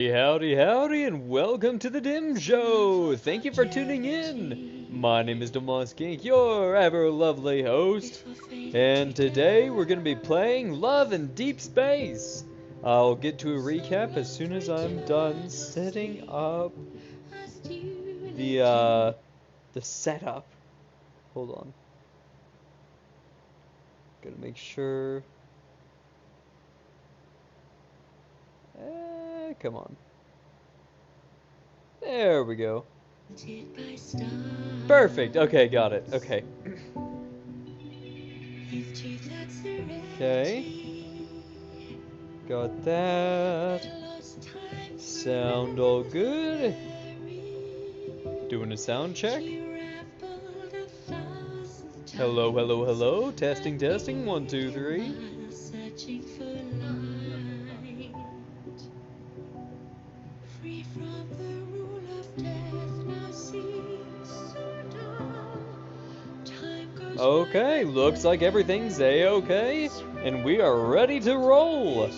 Howdy, howdy, and welcome to the DimShow! Thank you for tuning in! My name is King, your ever-lovely host, and today we're going to be playing Love in Deep Space! I'll get to a recap as soon as I'm done setting up the setup. Hold on. Gotta make sure... come on. There we go. Perfect. Okay, got it. Okay. Okay. Got that. Sound all good. Doing a sound check. Hello, hello, hello. Testing, testing. 1, 2, 3. Okay, looks like everything's a-okay, and we are ready to roll!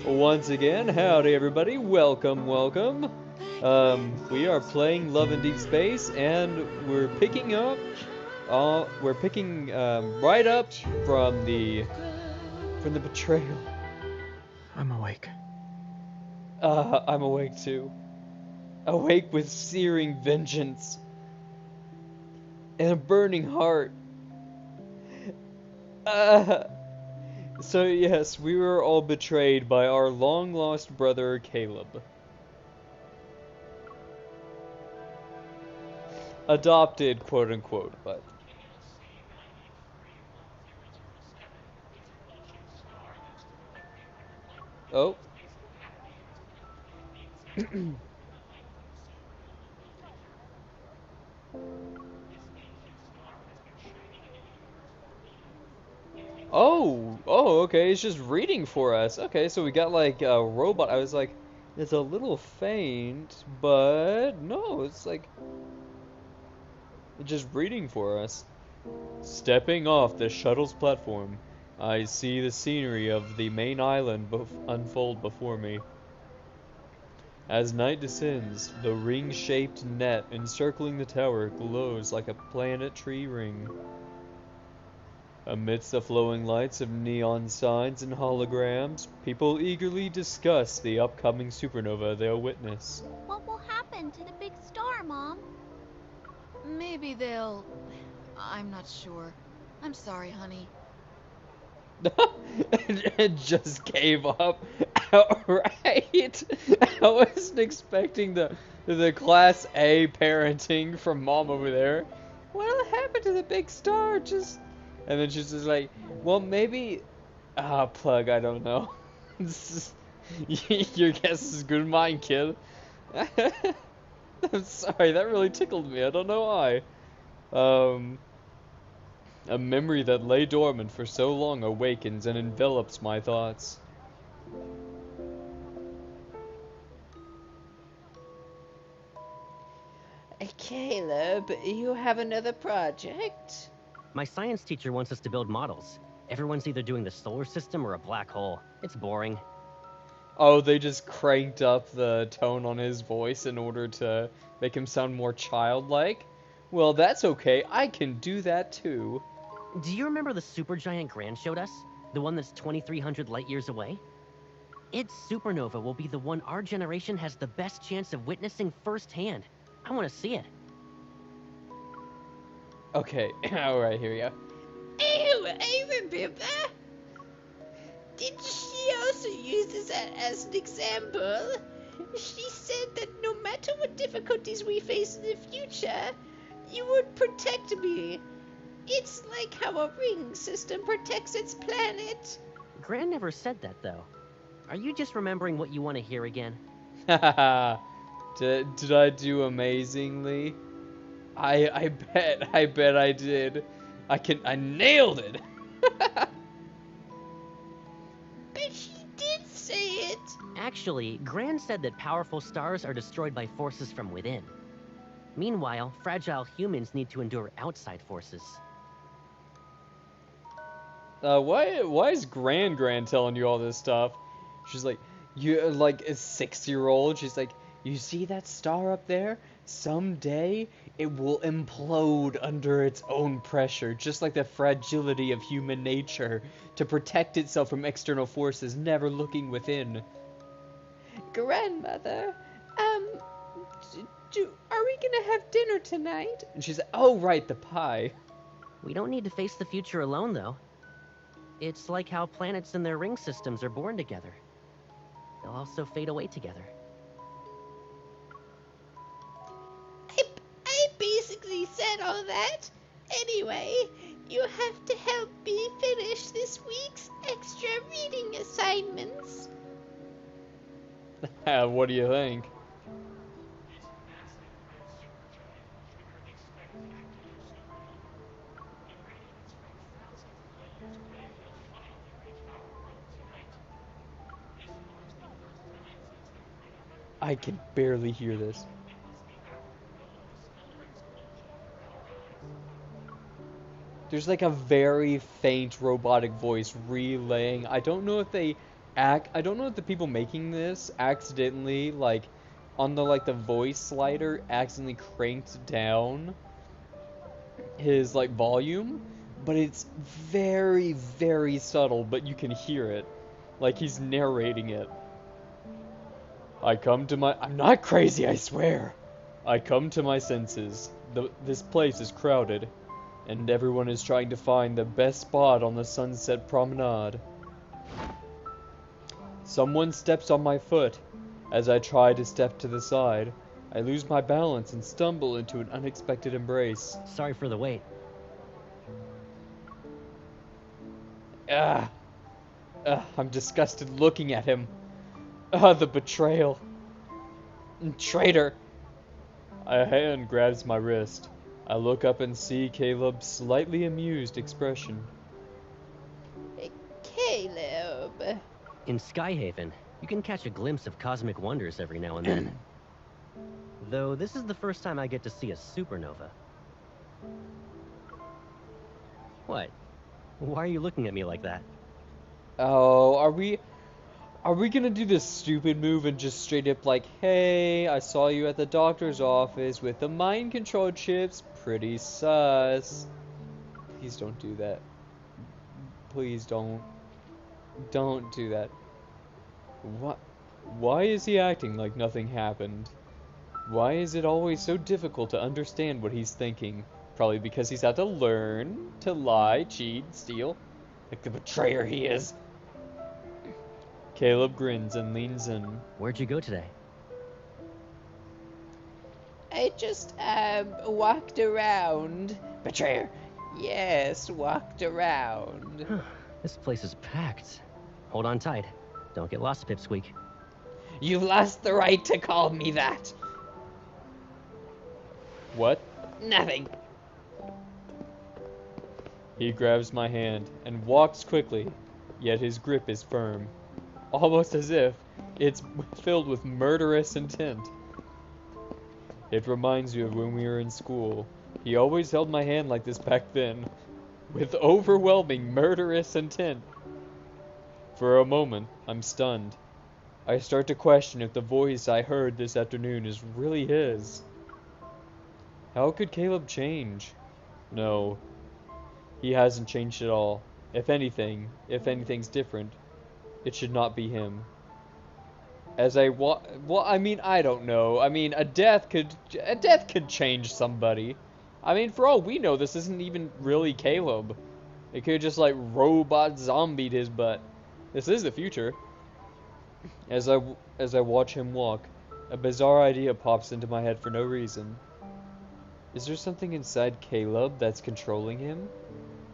Once again, howdy everybody, welcome, welcome. We are playing Love in Deep Space, and we're picking up, right up from the betrayal. I'm awake. I'm awake too. Awake with searing vengeance. And a burning heart. So yes, we were all betrayed by our long-lost brother, Caleb. Adopted, quote-unquote, but... Oh. Oh, okay, it's just reading for us. Okay, so we got like a robot. I was like, it's a little faint, but no, it's like just reading for us. Stepping off the shuttle's platform, I see the scenery of the main island unfold before me. As night descends, the ring-shaped net encircling the tower glows like a planetary ring. Amidst the flowing lights of neon signs and holograms, people eagerly discuss the upcoming supernova they'll witness. What will happen to the big star, Mom? Maybe they'll... I'm not sure. I'm sorry, honey. It just gave up outright. I wasn't expecting the class A parenting from Mom over there. What happened to the big star? And then she's just like, well, maybe... plug, I don't know. Your guess is good as mine, kid. I'm sorry, that really tickled me. I don't know why. A memory that lay dormant for so long awakens and envelops my thoughts. Caleb, you have another project? My science teacher wants us to build models. Everyone's either doing the solar system or a black hole. It's boring. Oh, they just cranked up the tone on his voice in order to make him sound more childlike? Well, that's okay. I can do that too. Do you remember the supergiant Gran showed us? The one that's 2,300 light years away? Its supernova will be the one our generation has the best chance of witnessing firsthand. I want to see it. Okay, alright, here we go. Oh, I remember. Did she also use this as an example? She said that no matter what difficulties we face in the future, you would protect me. It's like how a ring system protects its planet. Gran never said that, though. Are you just remembering what you want to hear again? Haha. Did I do amazingly? I bet I did. I nailed it. But she did say it. Actually, Gran said that powerful stars are destroyed by forces from within. Meanwhile, fragile humans need to endure outside forces. Why is Gran telling you all this stuff? She's like, You like a 6-year-old. She's like, you see that star up there? Someday it will implode under its own pressure, just like the fragility of human nature, to protect itself from external forces, never looking within. Grandmother, are we gonna have dinner tonight? And she's like, oh right, the pie. We don't need to face the future alone, though. It's like how planets and their ring systems are born together. They'll also fade away together. I basically said all that. Anyway, you have to help me finish this week's extra reading assignments. What do you think? I can barely hear this. There's like a very faint robotic voice relaying. I don't know if the people making this accidentally, like, on the voice slider, accidentally cranked down his, like, volume, but it's very, very subtle, but you can hear it. Like he's narrating it. I'm not crazy, I swear. I come to my senses. This place is crowded, and everyone is trying to find the best spot on the Sunset Promenade. Someone steps on my foot. As I try to step to the side, I lose my balance and stumble into an unexpected embrace. Sorry for the wait. I'm disgusted looking at him. The betrayal. Traitor. A hand grabs my wrist. I look up and see Caleb's slightly amused expression. Caleb. In Skyhaven, you can catch a glimpse of cosmic wonders every now and then. Though this is the first time I get to see a supernova. What? Why are you looking at me like that? Oh, are we gonna do this stupid move and just straight up like, hey, I saw you at the doctor's office with the mind control chips, pretty sus. Please don't do that. Please don't do that. Why is he acting like nothing happened? Why is it always so difficult to understand what he's thinking? Probably because he's had to learn to lie, cheat, steal, like the betrayer he is. Caleb grins and leans in. Where'd you go today? I just, walked around. Betrayer. Yes, walked around. This place is packed. Hold on tight. Don't get lost, Pipsqueak. You've lost the right to call me that. What? Nothing. He grabs my hand and walks quickly, yet his grip is firm. Almost as if it's filled with murderous intent. It reminds me of when we were in school. He always held my hand like this back then, with overwhelming murderous intent. For a moment, I'm stunned. I start to question if the voice I heard this afternoon is really his. How could Caleb change? No, he hasn't changed at all. If anything's different, it should not be him. I don't know. I mean, a death could change somebody. I mean, for all we know, this isn't even really Caleb. It could just like robot zombied his butt. This is the future. As I watch him walk, a bizarre idea pops into my head for no reason. Is there something inside Caleb that's controlling him?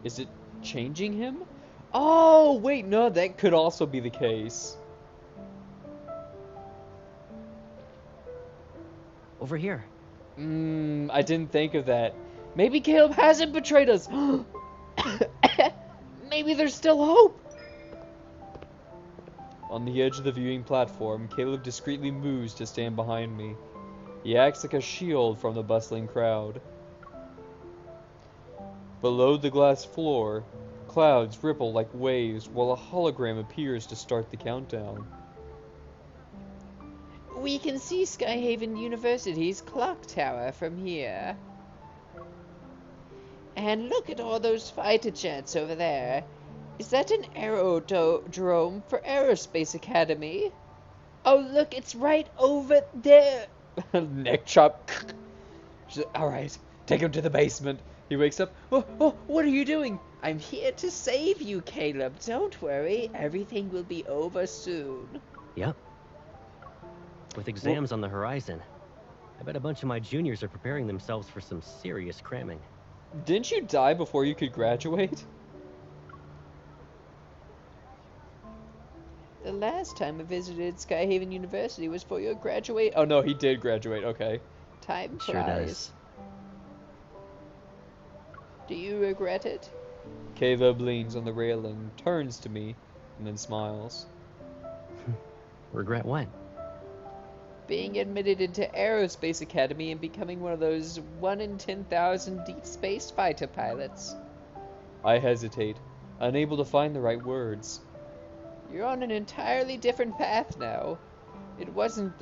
Is it changing him? Oh, wait, no, that could also be the case. Over here. I didn't think of that. Maybe Caleb hasn't betrayed us. Maybe there's still hope. On the edge of the viewing platform, Caleb discreetly moves to stand behind me. He acts like a shield from the bustling crowd. Below the glass floor, clouds ripple like waves while a hologram appears to start the countdown. We can see Skyhaven University's clock tower from here. And look at all those fighter jets over there. Is that an aerodrome for Aerospace Academy? Oh, look, it's right over there. Neck chop. Alright, take him to the basement. He wakes up. Oh, what are you doing? I'm here to save you, Caleb. Don't worry, everything will be over soon. Yep. With exams on the horizon, I bet a bunch of my juniors are preparing themselves for some serious cramming. Didn't you die before you could graduate? The last time I visited Skyhaven University was for your graduate. Oh no, he did graduate, okay. Time Sure flies. does. Do you regret it? Caleb leans on the railing, turns to me, and then smiles. Regret what? Being admitted into Aerospace Academy and becoming one of those 1 in 10,000 Deepspace fighter pilots. I hesitate, unable to find the right words. You're on an entirely different path now. It wasn't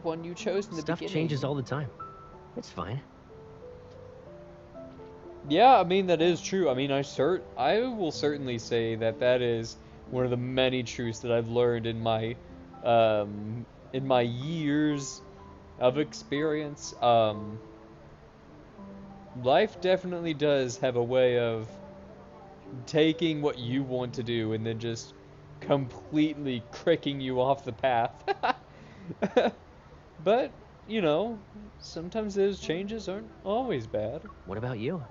one you chose in the Stuff beginning. changes all the time. It's fine. Yeah, I mean, that is true. I mean, I will certainly say that that is one of the many truths that I've learned in my years of experience. Life definitely does have a way of taking what you want to do and then just completely cricking you off the path. But, you know, sometimes those changes aren't always bad. What about you?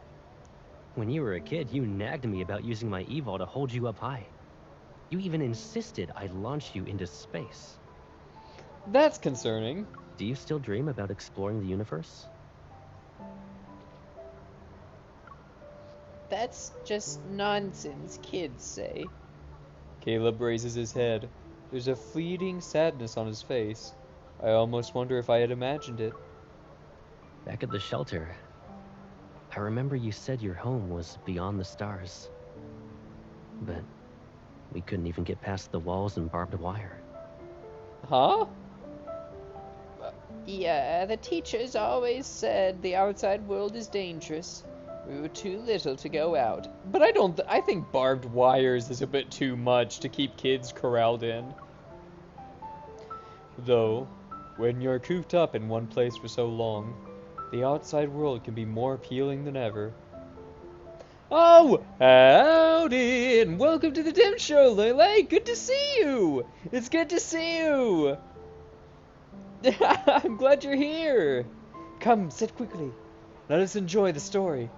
When you were a kid, you nagged me about using my evol to hold you up high. You even insisted I launch you into space. That's concerning. Do you still dream about exploring the universe? That's just nonsense kids say. Caleb raises his head. There's a fleeting sadness on his face. I almost wonder if I had imagined it. Back at the shelter, I remember you said your home was beyond the stars. But we couldn't even get past the walls and barbed wire. Huh? Yeah, the teachers always said the outside world is dangerous. We were too little to go out. But I think barbed wires is a bit too much to keep kids corralled in. Though, when you're cooped up in one place for so long, the outside world can be more appealing than ever. Oh, howdy, and welcome to the DimShow, Lele. Good to see you. It's good to see you. I'm glad you're here. Come, sit quickly. Let us enjoy the story.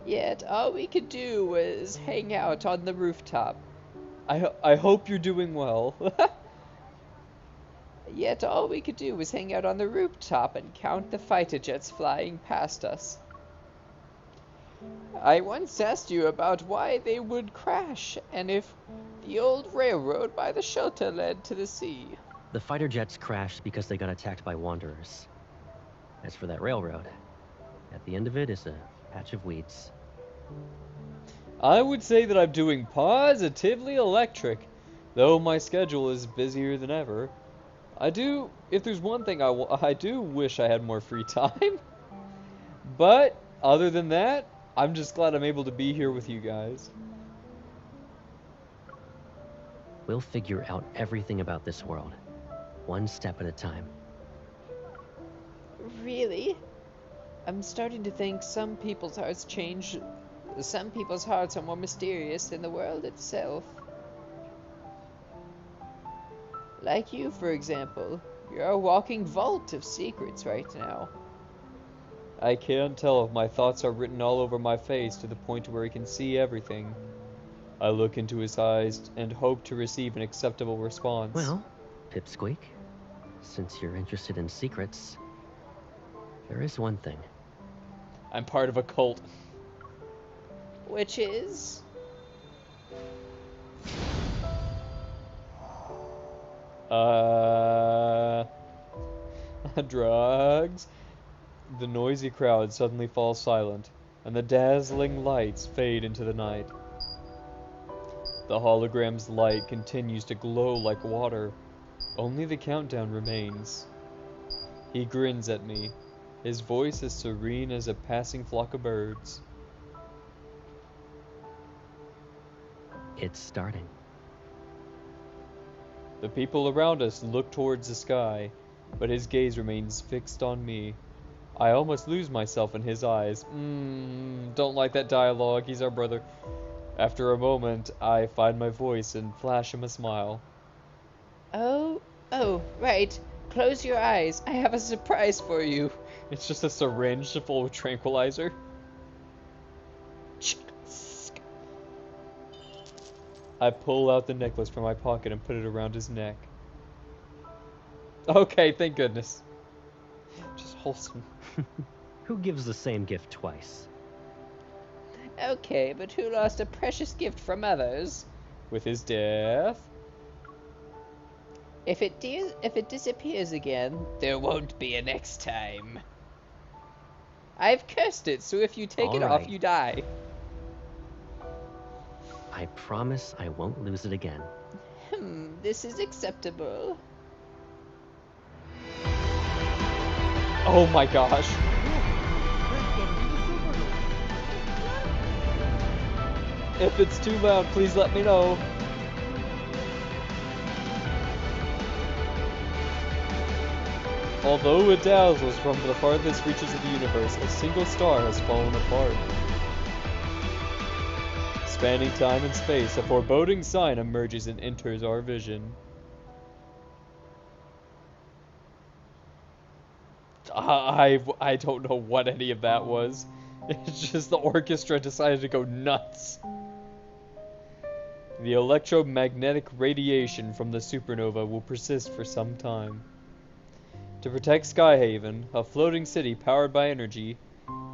Yet all we could do was hang out on the rooftop. I hope you're doing well. Yet all we could do was hang out on the rooftop and count the fighter jets flying past us. I once asked you about why they would crash, and if the old railroad by the shelter led to the sea. The fighter jets crashed because they got attacked by wanderers. As for that railroad, at the end of it is a patch of weeds. I would say that I'm doing positively electric, though my schedule is busier than ever. If there's one thing I do wish I had more free time. But, other than that, I'm just glad I'm able to be here with you guys. We'll figure out everything about this world, one step at a time. Really? I'm starting to think some people's hearts are more mysterious than the world itself. Like you, for example. You're a walking vault of secrets right now. I can't tell if my thoughts are written all over my face to the point where he can see everything. I look into his eyes and hope to receive an acceptable response. Well, Pipsqueak, since you're interested in secrets, there is one thing. I'm part of a cult. Which is? Drugs? The noisy crowd suddenly falls silent, and the dazzling lights fade into the night. The hologram's light continues to glow like water. Only the countdown remains. He grins at me, his voice as serene as a passing flock of birds. It's starting. The people around us look towards the sky, but his gaze remains fixed on me. I almost lose myself in his eyes. Don't like that dialogue, he's our brother. After a moment, I find my voice and flash him a smile. Oh, right. Close your eyes. I have a surprise for you. It's just a syringe full of tranquilizer. I pull out the necklace from my pocket and put it around his neck. Okay, thank goodness. Just wholesome. Who gives the same gift twice? Okay, but who lost a precious gift from others? With his death? If it disappears again, there won't be a next time. I've cursed it, so if you take it off, Alright. you die. I promise I won't lose it again. This is acceptable. Oh my gosh. If it's too loud, please let me know. Although it dazzles from the farthest reaches of the universe, a single star has fallen apart. Spanning time and space, a foreboding sign emerges and enters our vision. I don't know what any of that was. It's just the orchestra decided to go nuts. The electromagnetic radiation from the supernova will persist for some time. To protect Skyhaven, a floating city powered by energy,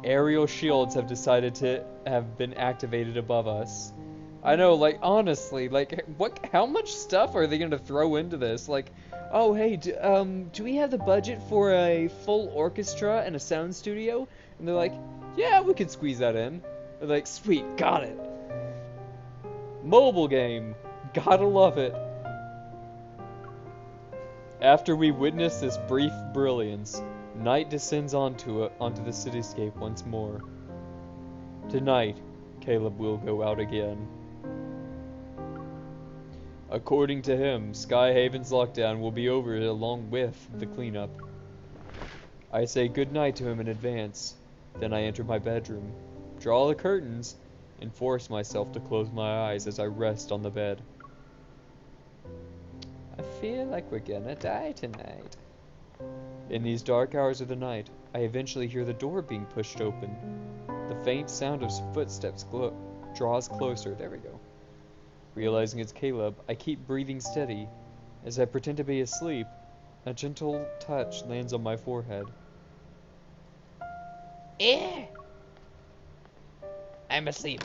aerial shields have decided to have been activated above us. I know, like, honestly, like, how much stuff are they gonna throw into this? Like, oh, hey, do we have the budget for a full orchestra and a sound studio? And they're like, yeah, we could squeeze that in. They're like, sweet, got it. Mobile game, gotta love it. After we witness this brief brilliance, night descends onto the cityscape once more. Tonight, Caleb will go out again. According to him, Skyhaven's lockdown will be over along with the cleanup. I say goodnight to him in advance, then I enter my bedroom, draw the curtains, and force myself to close my eyes as I rest on the bed. I feel like we're gonna die tonight. In these dark hours of the night, I eventually hear the door being pushed open. The faint sound of footsteps draws closer. There we go. Realizing it's Caleb, I keep breathing steady. As I pretend to be asleep, a gentle touch lands on my forehead. I'm asleep.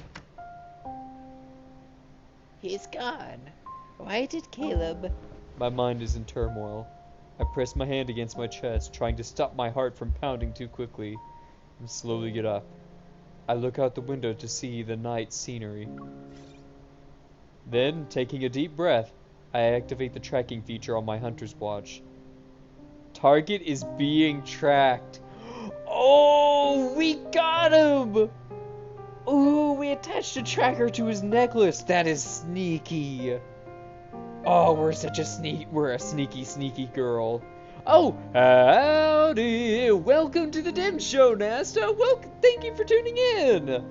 He's gone. Why did Caleb? My mind is in turmoil. I press my hand against my chest, trying to stop my heart from pounding too quickly, and slowly get up. I look out the window to see the night scenery. Then, taking a deep breath, I activate the tracking feature on my hunter's watch. Target is being tracked. Oh, we got him! Ooh, we attached a tracker to his necklace. That is sneaky. Oh, we're a sneaky girl. Oh, howdy! Welcome to the DimShow, Nasta. Thank you for tuning in.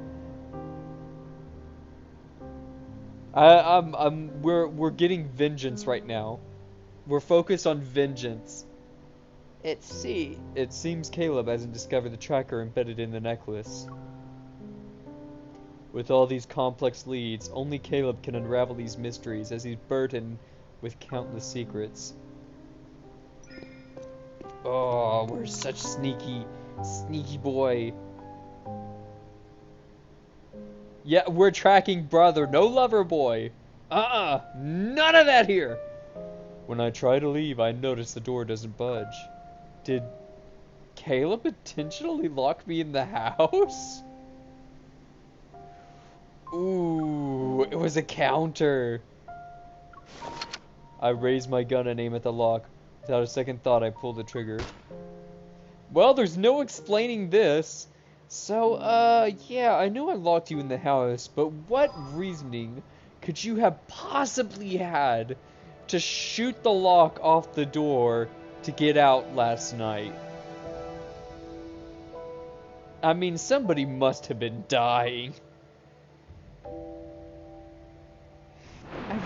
We're getting vengeance right now. We're focused on vengeance. It seems Caleb hasn't discovered the tracker embedded in the necklace. With all these complex leads, only Caleb can unravel these mysteries as he's burdened with countless secrets. Oh, we're such sneaky boy. Yeah, we're tracking brother, no lover boy. None of that here. When I try to leave, I notice the door doesn't budge. Did Caleb intentionally lock me in the house? Ooh, it was a counter. I raise my gun and aim at the lock. Without a second thought, I pull the trigger. Well, there's no explaining this. So, yeah, I know I locked you in the house, but what reasoning could you have possibly had to shoot the lock off the door to get out last night? I mean, somebody must have been dying. I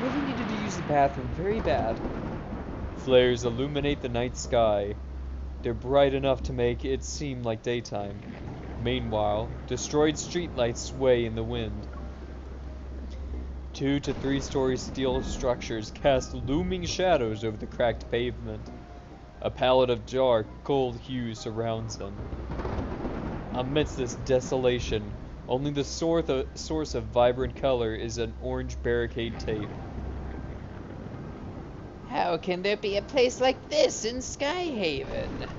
really needed to use the bathroom very bad. Flares illuminate the night sky. They're bright enough to make it seem like daytime. Meanwhile, destroyed streetlights sway in the wind. 2 to 3 story steel structures cast looming shadows over the cracked pavement. A palette of dark, cold hues surrounds them. Amidst this desolation, only the source of vibrant color is an orange barricade tape. How can there be a place like this in Skyhaven?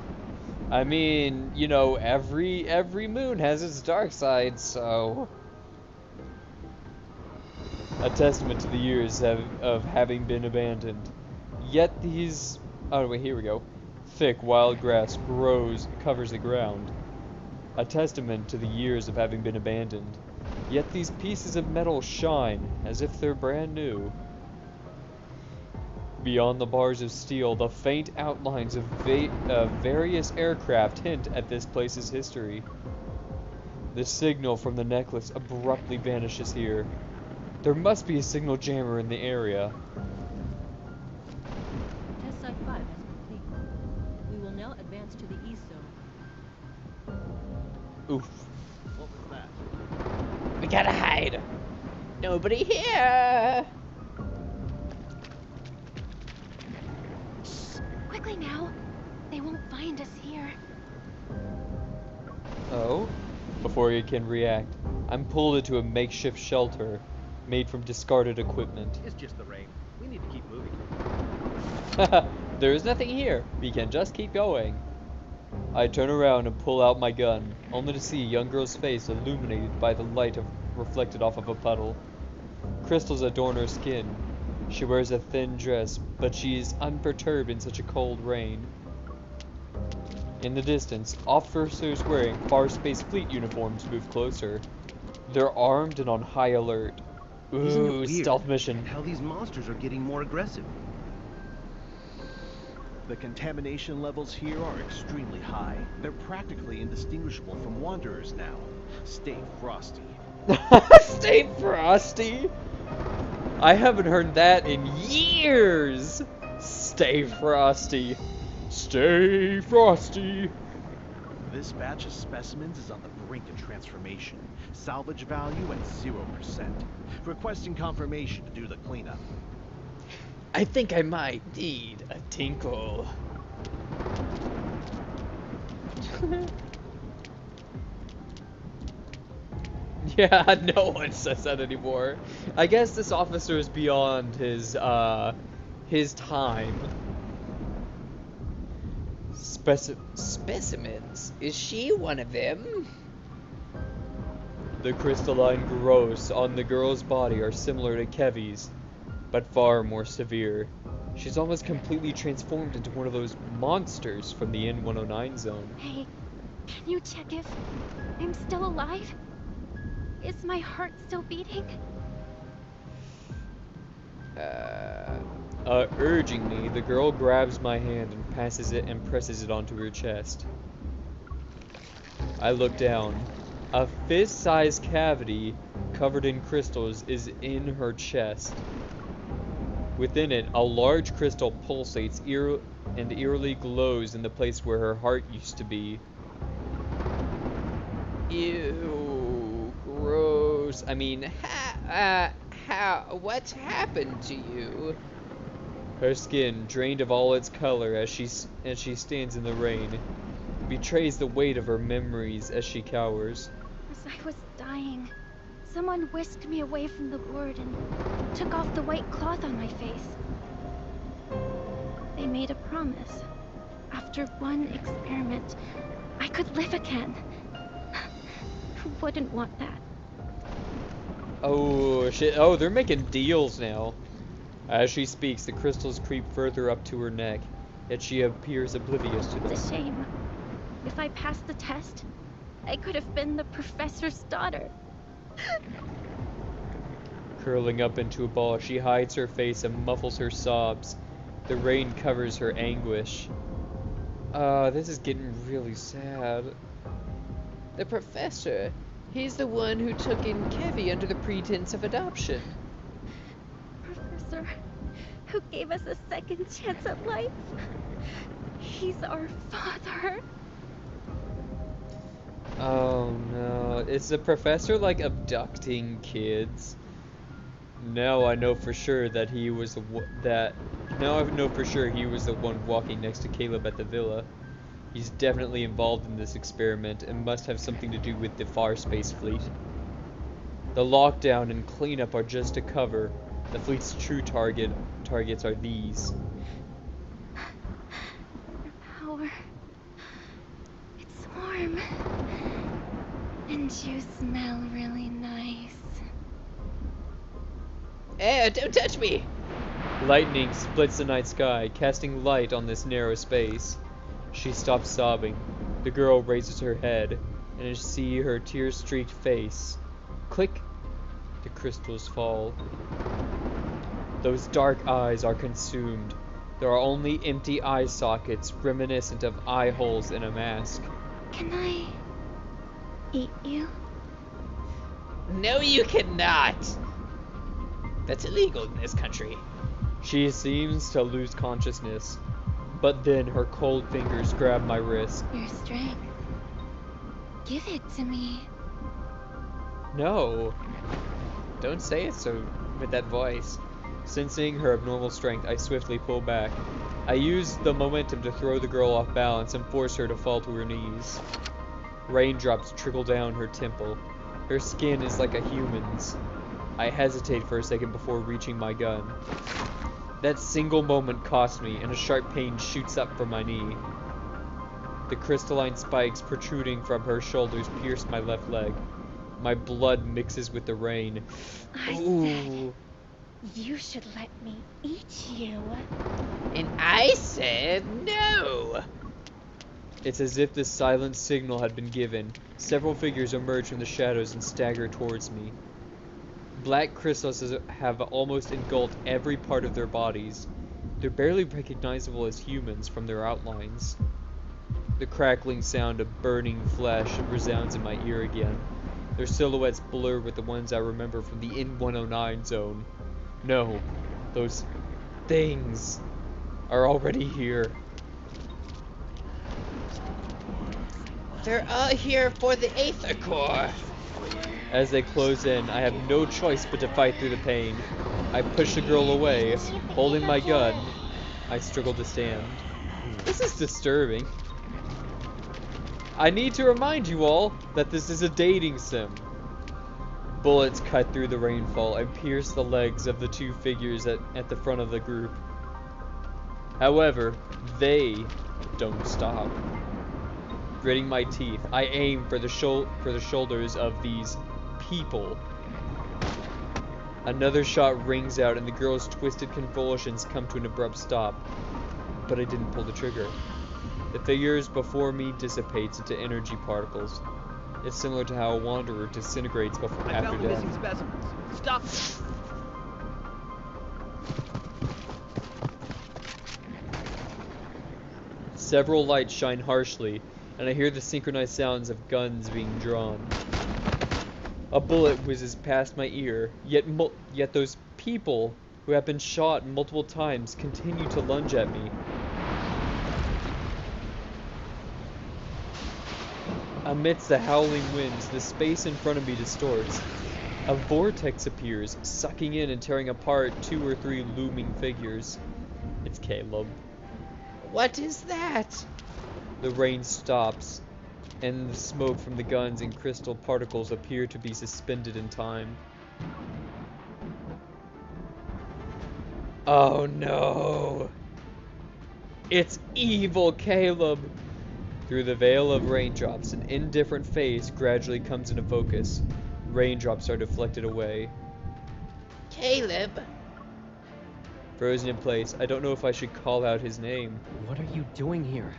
I mean, you know, every moon has its dark side, so... A testament to the years of having been abandoned. Yet these... Oh, wait, here we go. Thick, wild grass covers the ground. A testament to the years of having been abandoned. Yet these pieces of metal shine as if they're brand new. Beyond the bars of steel, the faint outlines of various aircraft hint at this place's history. The signal from the necklace abruptly vanishes here. There must be a signal jammer in the area. Test Site 5 has complete. We will now advance to the east zone. Oof. What was that? We gotta hide. Nobody here. Shh! Quickly now. They won't find us here. Oh? Before you can react, I'm pulled into a makeshift shelter made from discarded equipment. It's just the rain. We need to keep moving. There is nothing here. We can just keep going. I turn around and pull out my gun, only to see a young girl's face illuminated by the light reflected off of a puddle. Crystals adorn her skin. She wears a thin dress, but she is unperturbed in such a cold rain. In the distance, officers wearing Far Space Fleet uniforms move closer. They're armed and on high alert. Isn't it Ooh, weird stealth mission. how these monsters are getting more aggressive? The contamination levels here are extremely high. They're practically indistinguishable from wanderers now. Stay frosty. Stay frosty? I haven't heard that in years. Stay frosty. Stay frosty. This batch of specimens is on the brink of transformation. Salvage value at 0%. Requesting confirmation to do the cleanup. I think I might need a tinkle. Yeah, no one says that anymore. I guess this officer is beyond his time. Specimens? Is she one of them? The crystalline growths on the girl's body are similar to Kevy's, but far more severe. She's almost completely transformed into one of those monsters from the N109 zone. Hey, can you check if I'm still alive? Is my heart still beating? Urgingly, the girl grabs my hand and presses it onto her chest. I look down. A fist-sized cavity covered in crystals is in her chest. Within it, a large crystal pulsates and eerily glows in the place where her heart used to be. Ew, gross. I mean, what's happened to you? Her skin, drained of all its color as she stands in the rain, betrays the weight of her memories as she cowers. As I was dying, someone whisked me away from the ward and took off the white cloth on my face. They made a promise. After one experiment, I could live again. Who wouldn't want that? Oh shit! Oh, they're making deals now. As she speaks, the crystals creep further up to her neck, yet she appears oblivious to them. It's a shame. If I passed the test, I could have been the professor's daughter. Curling up into a ball, she hides her face and muffles her sobs. The rain covers her anguish. This is getting really sad. The professor. He's the one who took in Kevy under the pretense of adoption. Professor, who gave us a second chance at life. He's our father. Oh no, is the professor like abducting kids? Now I know for sure that he was the Now I know for sure he was the one walking next to Caleb at the villa. He's definitely involved in this experiment and must have something to do with the Far Space Fleet. The lockdown and cleanup are just a cover. The fleet's true targets are these. Your power. It's warm. And you smell really nice. Don't touch me! Lightning splits the night sky, casting light on this narrow space. She stops sobbing. The girl raises her head, and I see her tear-streaked face. Click! The crystals fall. Those dark eyes are consumed. There are only empty eye sockets, reminiscent of eye holes in a mask. Can I eat you? No, you cannot! That's illegal in this country. She seems to lose consciousness, but then her cold fingers grab my wrist. Your strength. Give it to me. No. Don't say it so with that voice. Sensing her abnormal strength, I swiftly pull back. I use the momentum to throw the girl off balance and force her to fall to her knees. Raindrops trickle down her temple. Her skin is like a human's. I hesitate for a second before reaching my gun. That single moment cost me, and a sharp pain shoots up from my knee. The crystalline spikes protruding from her shoulders pierce my left leg. My blood mixes with the rain. I said you should let me eat you. And I said no! It's as if the silent signal had been given. Several figures emerge from the shadows and stagger towards me. Black crystals have almost engulfed every part of their bodies. They're barely recognizable as humans from their outlines. The crackling sound of burning flesh resounds in my ear again. Their silhouettes blur with the ones I remember from the N109 zone. No, those things are already here. They're all here for the Aether Core. As they close in, I have no choice but to fight through the pain. I push the girl away, holding my gun. I struggle to stand. This is disturbing. I need to remind you all that this is a dating sim. Bullets cut through the rainfall and pierce the legs of the two figures at the front of the group. However, they don't stop. Gritting my teeth, I aim for the shoulders of these people. Another shot rings out and the girl's twisted convulsions come to an abrupt stop. But I didn't pull the trigger. The figures before me dissipates into energy particles. It's similar to how a wanderer disintegrates before after death. Missing specimens. Stop them. Several lights shine harshly, and I hear the synchronized sounds of guns being drawn. A bullet whizzes past my ear, yet those people who have been shot multiple times continue to lunge at me. Amidst the howling winds, the space in front of me distorts. A vortex appears, sucking in and tearing apart 2 or 3 looming figures. It's Caleb. What is that? The rain stops, and the smoke from the guns and crystal particles appear to be suspended in time. Oh no! It's evil Caleb! Through the veil of raindrops, an indifferent face gradually comes into focus. Raindrops are deflected away. Caleb? frozen in place. I don't know if I should call out his name. What are you doing here?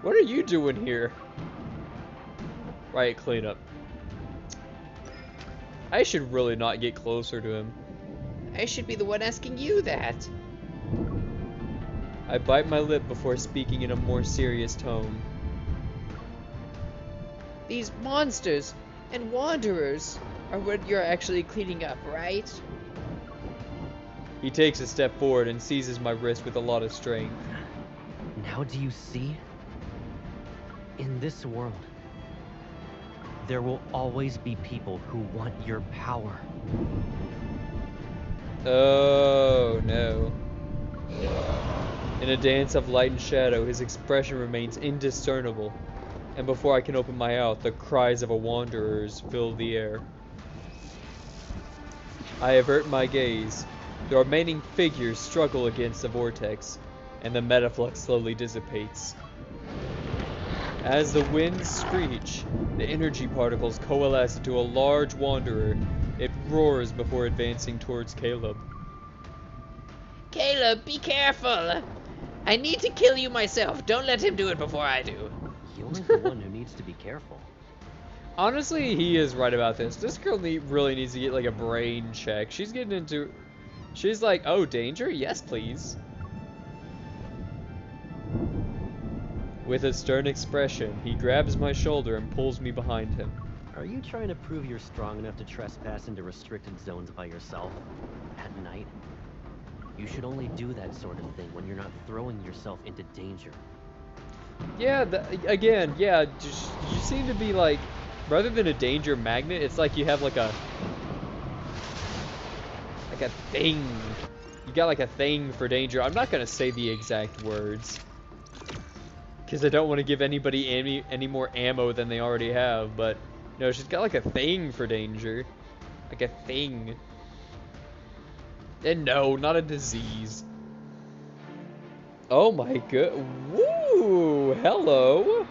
What are you doing here? Right, cleanup. I should really not get closer to him. I should be the one asking you that. I bite my lip before speaking in a more serious tone. These monsters and wanderers are what you're actually cleaning up, right? He takes a step forward and seizes my wrist with a lot of strength. Now do you see? In this world, there will always be people who want your power. Oh no. In a dance of light and shadow, his expression remains indiscernible, and before I can open my mouth, the cries of a wanderers fill the air. I avert my gaze. The remaining figures struggle against the vortex, and the metaflux slowly dissipates. As the winds screech, the energy particles coalesce into a large wanderer. It roars before advancing towards Caleb. Caleb, be careful! I need to kill you myself. Don't let him do it before I do. You're the one who needs to be careful. Honestly, he is right about this. This girl really needs to get like a brain check. She's getting into... She's like, oh, danger? Yes, please. With a stern expression, he grabs my shoulder and pulls me behind him. Are you trying to prove you're strong enough to trespass into restricted zones by yourself? At night? You should only do that sort of thing when you're not throwing yourself into danger. Yeah, again, yeah, just, you seem to be like, rather than a danger magnet, it's like you have like a thing. You got like a thing for danger. I'm not gonna say the exact words, because I don't want to give anybody any more ammo than they already have, but no, she's got like a thing for danger. Like a thing. And no, not a disease. Oh my god. Woo! Hello.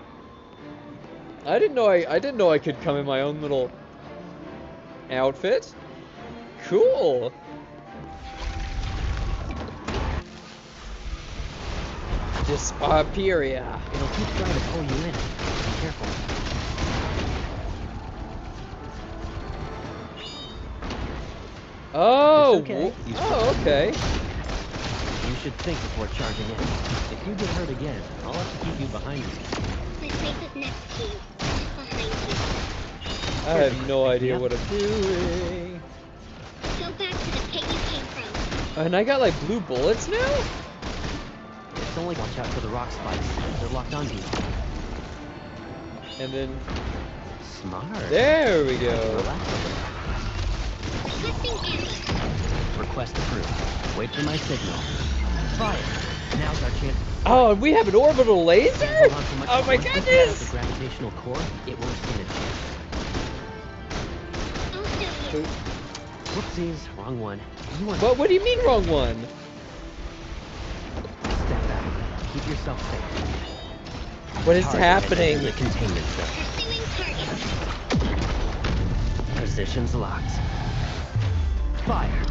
I didn't know I could come in my own little outfit. Cool. Dispaperia. It'll keep trying to pull you in. Be careful. Oh. It's okay. Oh, okay. You should think before charging in. If you get hurt again, I'll have to keep you behind me. My place is next to you. Behind you. I have no idea what I'm doing. Go back to the pit you came from. And I got like blue bullets now? It's only watch out for the rock spikes. They're locked onto you. And then Smart. there we go. Requesting ammo. Request approved. Wait for my signal. Fire. Now's our chance. Oh, and we have an orbital laser? Hold on so much Oh my once we cut out goodness! the gravitational core, it won't stand a chance. I'll show you. Whoopsies, wrong one. You want What do you mean wrong one? step back. Keep yourself safe. What is Target happening? in the containment zone. Pursuing target. Positions locked. Fire.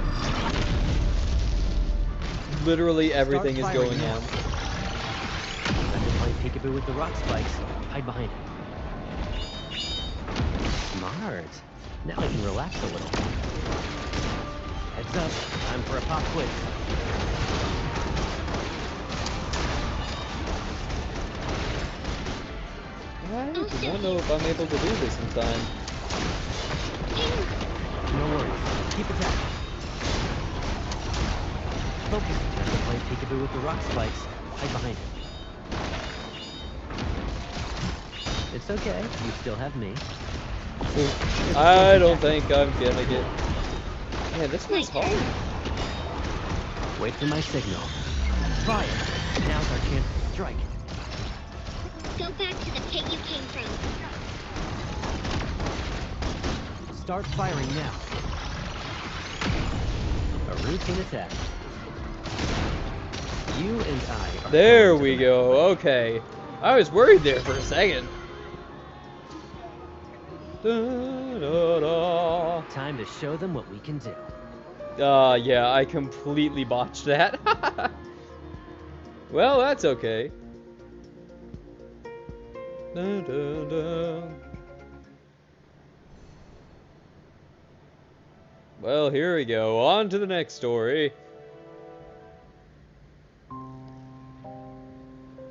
Literally everything is Start going firing on. Time to play peekaboo with the rock spikes. Hide behind it. Smart. Now I can relax a little. Heads up. Time for a pop quiz. I don't know if I'm able to do this in time. No worries. Keep attacking. Focus. Time to play peekaboo with the rock spikes. Hide behind it. It's okay. You still have me. I don't think I'm gonna get... Man, this one's hard. Wait for my signal. Fire. Now's our chance to strike. Go back to the pit you came from. Start firing now. A routine attack. You and I are There going to we the go. next Okay. I was worried there for a second. Da, da, da. fight. Time to show them what we can do. Yeah, I completely botched that. Well, that's okay. Dun, dun, dun. Well, here we go. On to the next story. I'm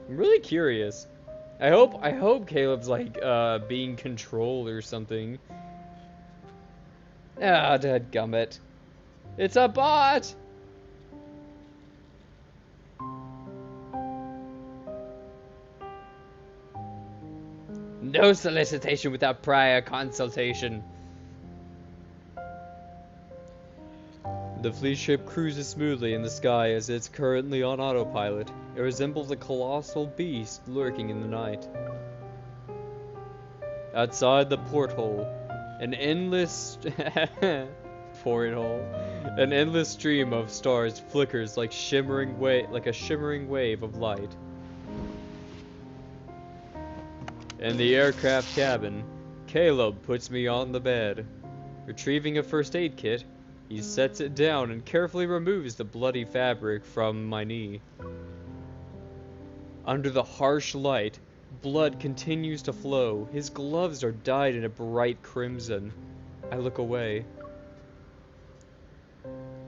really curious. I hope Caleb's like being controlled or something. Ah, dadgummit. It's a bot! No solicitation without prior consultation. The fleet ship cruises smoothly in the sky as it's currently on autopilot. It resembles a colossal beast lurking in the night. Outside the porthole, an endless an endless stream of stars flickers like a shimmering wave of light. In the aircraft cabin, Caleb puts me on the bed. Retrieving a first aid kit, he sets it down and carefully removes the bloody fabric from my knee. Under the harsh light, blood continues to flow. His gloves are dyed in a bright crimson. I look away.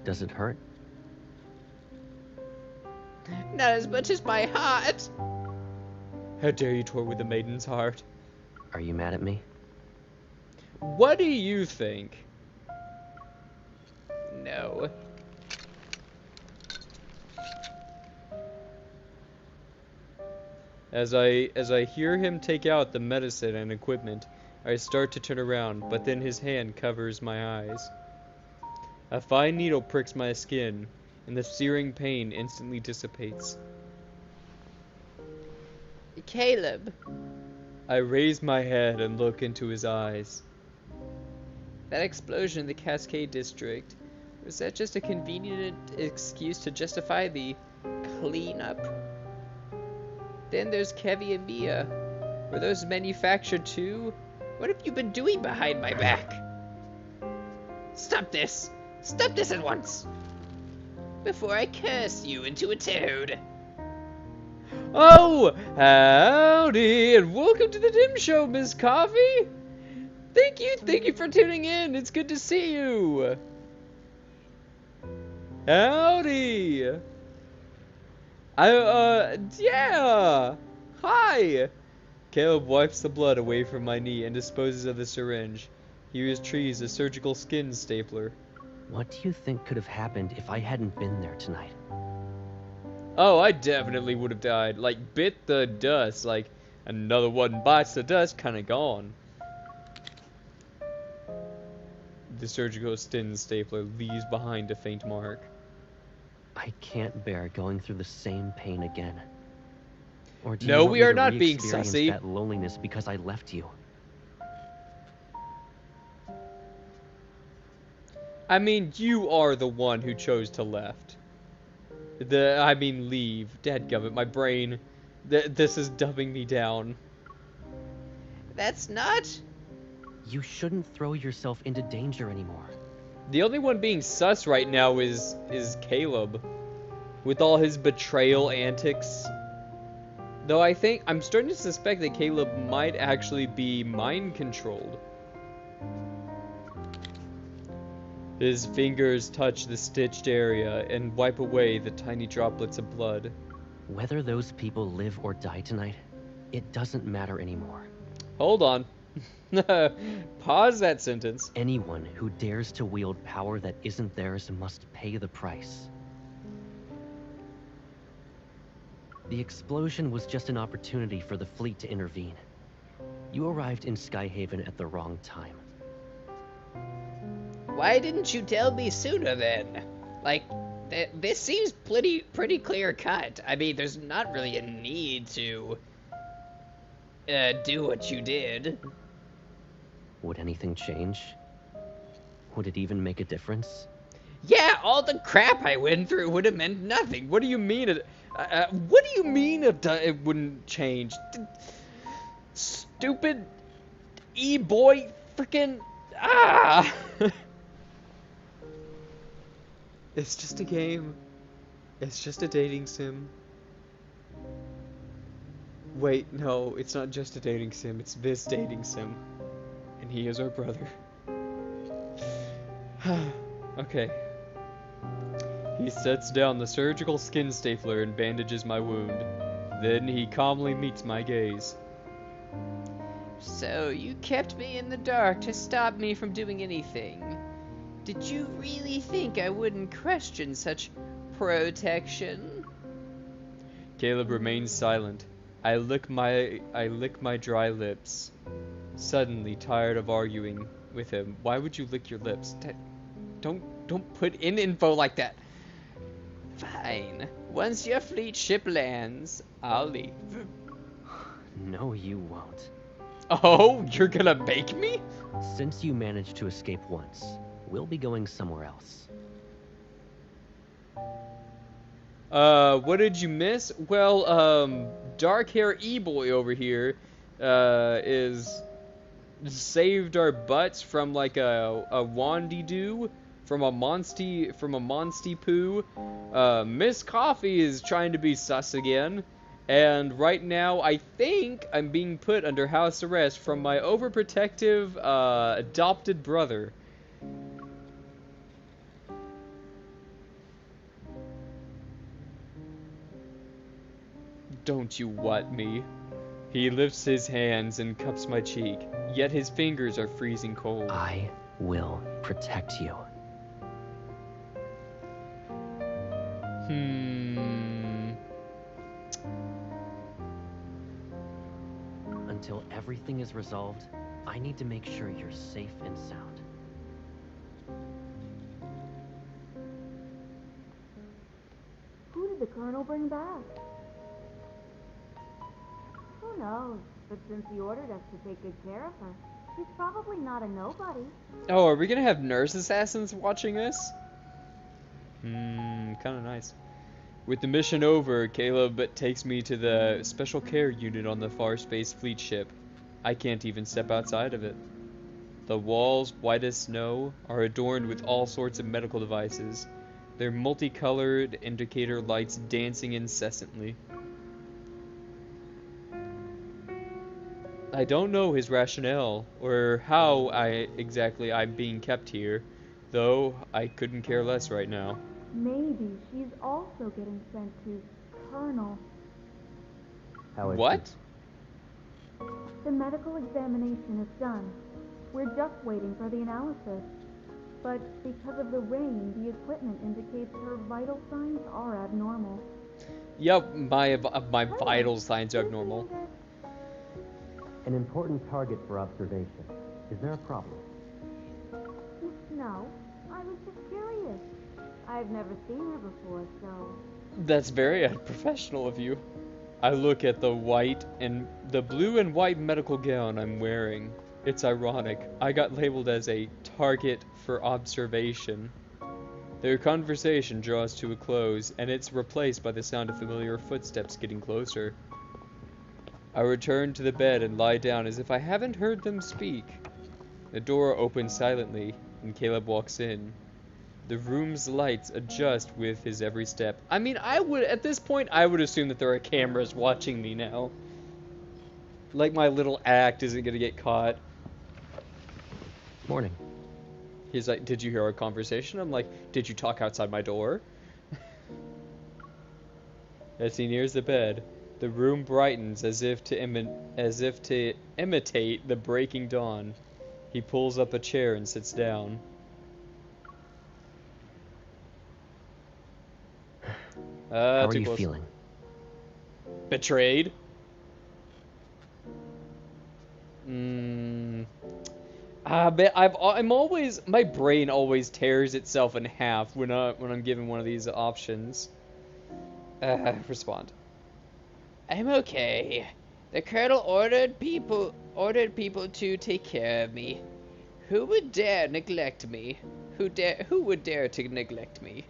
Does it hurt? Not as much as my heart. How dare you toy with the maiden's heart? Are you mad at me? What do you think? No. As I hear him take out the medicine and equipment, I start to turn around, but then his hand covers my eyes. A fine needle pricks my skin, and the searing pain instantly dissipates. Caleb. I raise my head and look into his eyes. That explosion in the Cascade District, was that just a convenient excuse to justify the cleanup? Then there's Kevy and Mia. Were those manufactured too? What have you been doing behind my back? Stop this! Stop this at once! Before I curse you into a toad. Oh, howdy, and welcome to the DimShow, Miss Coffee. Thank you for tuning in. It's good to see you. Howdy. Yeah. Hi. Caleb wipes the blood away from my knee and disposes of the syringe. He retrieves a surgical skin stapler. What do you think could have happened if I hadn't been there tonight? Oh, I definitely would have died. Like, bit the dust. Like, another one bites the dust, kinda gone. The surgical skin stapler leaves behind a faint mark. I can't bear going through the same pain again. Or do you No, want we me are to not being re-experience sussy. that loneliness because I left you? I mean, you are the one who chose to left. Leave. Dadgummit, my brain. This is dumbing me down. That's not... You shouldn't throw yourself into danger anymore. The only one being sus right now is Caleb. With all his betrayal antics. Though I'm starting to suspect that Caleb might actually be mind controlled. His fingers touch the stitched area and wipe away the tiny droplets of blood. Whether those people live or die tonight, it doesn't matter anymore. Hold on. Pause that sentence. Anyone who dares to wield power that isn't theirs must pay the price. The explosion was just an opportunity for the fleet to intervene. You arrived in Skyhaven at the wrong time. Why didn't you tell me sooner then? Like, this seems pretty clear cut. I mean, there's not really a need to do what you did. Would anything change? Would it even make a difference? Yeah, all the crap I went through would have meant nothing. What do you mean what do you mean it wouldn't change? Stupid e-boy freaking It's just a game. It's just a dating sim. Wait, no, it's not just a dating sim. It's this dating sim. And he is our brother. Okay. He sets down the surgical skin stapler and bandages my wound. Then he calmly meets my gaze. So, you kept me in the dark to stop me from doing anything. Did you really think I wouldn't question such protection? Caleb remains silent. I lick my dry lips. Suddenly tired of arguing with him. Why would you lick your lips? Don't put in info like that. Fine. Once your fleet ship lands, I'll leave. No, you won't. Oh, you're gonna bake me? Since you managed to escape once, we'll be going somewhere else. What did you miss? Well, dark hair e-boy over here, is saved our butts from like a wandy doo, from a monsty poo. Miss Coffee is trying to be sus again, and right now I think I'm being put under house arrest from my overprotective adopted brother. Don't you what me? He lifts his hands and cups my cheek, yet his fingers are freezing cold. I will protect you. Until everything is resolved, I need to make sure you're safe and sound. Who did the Colonel bring back? Who knows? But since he ordered us to take good care of her, she's probably not a nobody. Oh, are we gonna have nurse assassins watching us? Kinda nice. With the mission over, Caleb takes me to the special care unit on the Far Space Fleet ship. I can't even step outside of it. The walls, white as snow, are adorned with all sorts of medical devices, their multicolored indicator lights dancing incessantly. I don't know his rationale, or how exactly I'm being kept here, though I couldn't care less right now. Maybe she's also getting sent to Colonel. What? The medical examination is done. We're just waiting for the analysis. But because of the rain, the equipment indicates her vital signs are abnormal. Yep, my vital signs are abnormal. An important target for observation. Is there a problem? No, I was just curious. I've never seen her before, so... That's very unprofessional of you. I look at the blue and white medical gown I'm wearing. It's ironic. I got labeled as a target for observation. Their conversation draws to a close, and it's replaced by the sound of familiar footsteps getting closer. I return to the bed and lie down as if I haven't heard them speak. The door opens silently, and Caleb walks in. The room's lights adjust with his every step. I mean, at this point, I would assume that there are cameras watching me now. Like my little act isn't gonna get caught. Morning. He's like, did you hear our conversation? I'm like, did you talk outside my door? As he nears the bed, the room brightens as if to imitate the breaking dawn. He pulls up a chair and sits down. How are you feeling? Betrayed? My brain always tears itself in half when I'm given one of these options. Respond. I'm okay. The Colonel ordered people to take care of me. Who would dare neglect me? Who would dare to neglect me?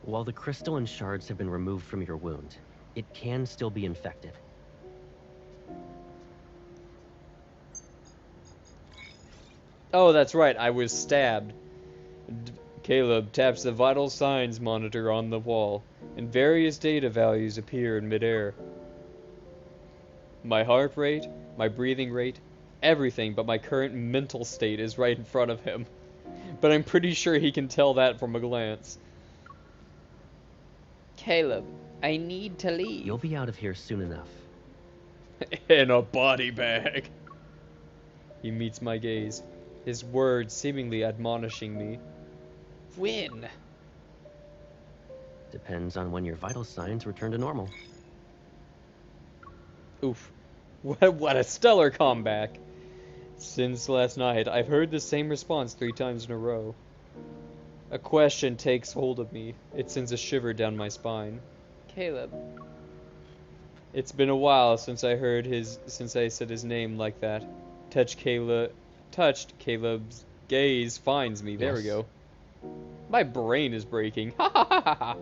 While the crystalline shards have been removed from your wound, it can still be infected. Oh, that's right. I was stabbed. Caleb taps the vital signs monitor on the wall, and various data values appear in midair. My heart rate, my breathing rate, everything but my current mental state is right in front of him. But I'm pretty sure he can tell that from a glance. Caleb, I need to leave. You'll be out of here soon enough. In a body bag. He meets my gaze, his words seemingly admonishing me. When? Depends on when your vital signs return to normal. Oof. What a stellar comeback. Since last night, I've heard the same response 3 times in a row. A question takes hold of me. It sends a shiver down my spine. Caleb. It's been a while since I said his name like that. Touched Caleb's gaze finds me. There we go. My brain is breaking. Ha ha ha ha ha.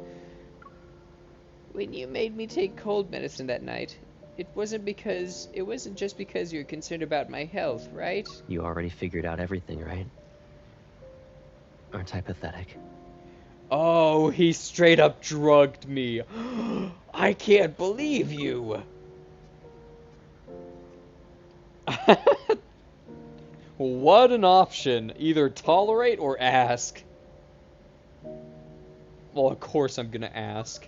When you made me take cold medicine that night, it wasn't just because you're concerned about my health, right? You already figured out everything, right? Aren't I pathetic? Oh, he straight up drugged me. I can't believe you. What an option. Either tolerate or ask. Well, of course I'm gonna ask.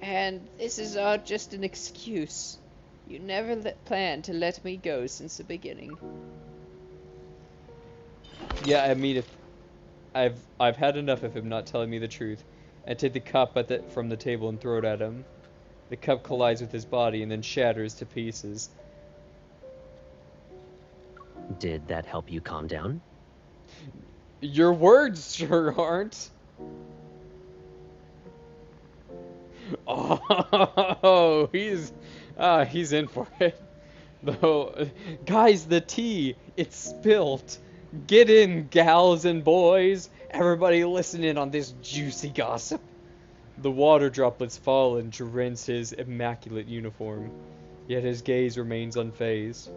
And this is all just an excuse. You never planned to let me go since the beginning. Yeah, I mean, if I've had enough of him not telling me the truth. I take the cup from the table and throw it at him. The cup collides with his body and then shatters to pieces. Did that help you calm down? Your words sure aren't. Oh, he's in for it. Though, guys, the tea, it's spilt. Get in, gals and boys. Everybody listen in on this juicy gossip. The water droplets fall and drench his immaculate uniform, yet his gaze remains unfazed.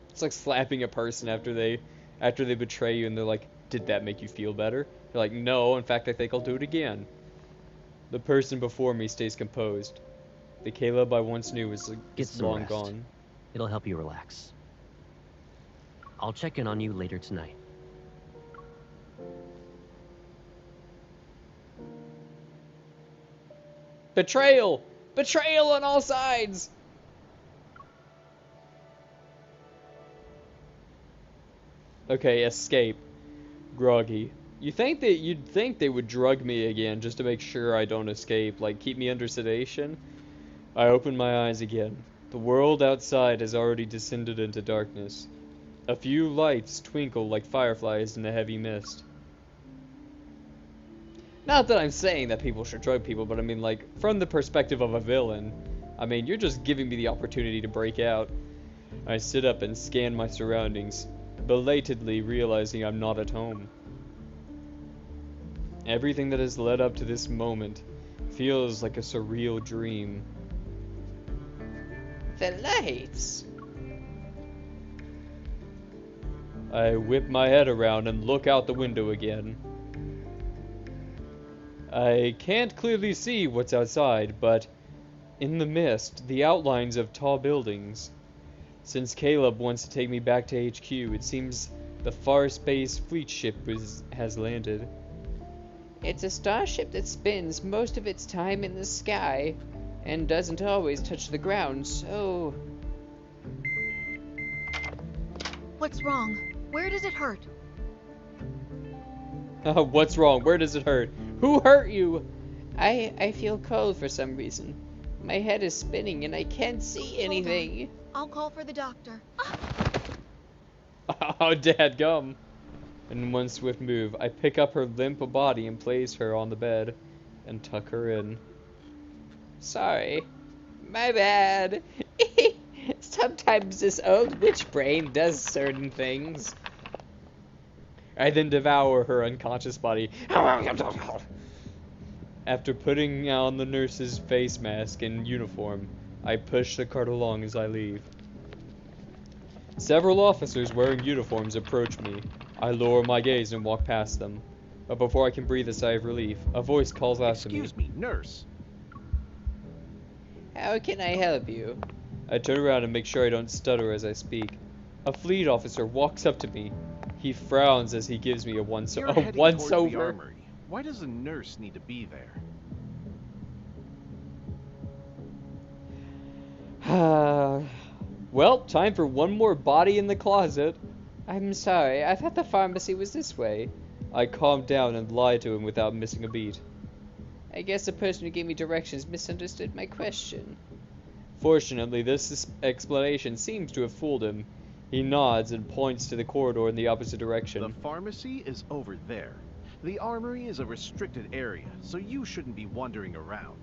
It's like slapping a person after they betray you and they're like, did that make you feel better? You're like, no, in fact I think I'll do it again. The person before me stays composed. The Caleb I once knew is long rest. gone. It'll help you relax. I'll check in on you later tonight. Betrayal! Betrayal on all sides! Okay, escape. Groggy. You'd think they would drug me again just to make sure I don't escape, like keep me under sedation. I open my eyes again. The world outside has already descended into darkness. A few lights twinkle like fireflies in the heavy mist. Not that I'm saying that people should drug people, but I mean, like, from the perspective of a villain, I mean, you're just giving me the opportunity to break out. I sit up and scan my surroundings, belatedly realizing I'm not at home. Everything that has led up to this moment feels like a surreal dream. The lights! I whip my head around and look out the window again. I can't clearly see what's outside, but in the mist, the outlines of tall buildings. Since Caleb wants to take me back to HQ, it seems the Far Space Fleet ship has landed. It's a starship that spends most of its time in the sky and doesn't always touch the ground, so... What's wrong? Where does it hurt? What's wrong? Where does it hurt? Who hurt you? I feel cold for some reason. My head is spinning and I can't see anything. I'll call for the doctor. Oh, dadgum. In one swift move, I pick up her limp body and place her on the bed and tuck her in. Sorry. My bad. Sometimes this old witch brain does certain things. I then devour her unconscious body. After putting on the nurse's face mask and uniform, I push the cart along as I leave. Several officers wearing uniforms approach me. I lower my gaze and walk past them. But before I can breathe a sigh of relief, a voice calls out to me. Excuse me, nurse. How can I help you? I turn around and make sure I don't stutter as I speak. A fleet officer walks up to me. He frowns as he gives me a You're once heading towards the over. armory. Why does a nurse need to be there? Well, time for one more body in the closet. I'm sorry, I thought the pharmacy was this way. I calm down and lie to him without missing a beat. I guess the person who gave me directions misunderstood my question. Fortunately, this explanation seems to have fooled him. He nods and points to the corridor in the opposite direction. The pharmacy is over there. The armory is a restricted area, so you shouldn't be wandering around.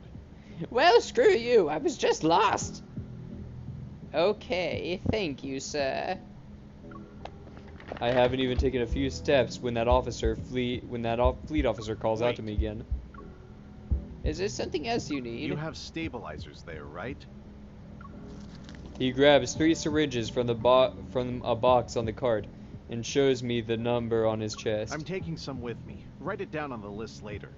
Well, screw you, I was just lost. Okay, thank you, sir. I haven't even taken a few steps when that fleet officer calls out to me again. Is there something else you need? You have stabilizers there, right? He grabs 3 syringes from a box on the cart and shows me the number on his chest. I'm taking some with me. Write it down on the list later.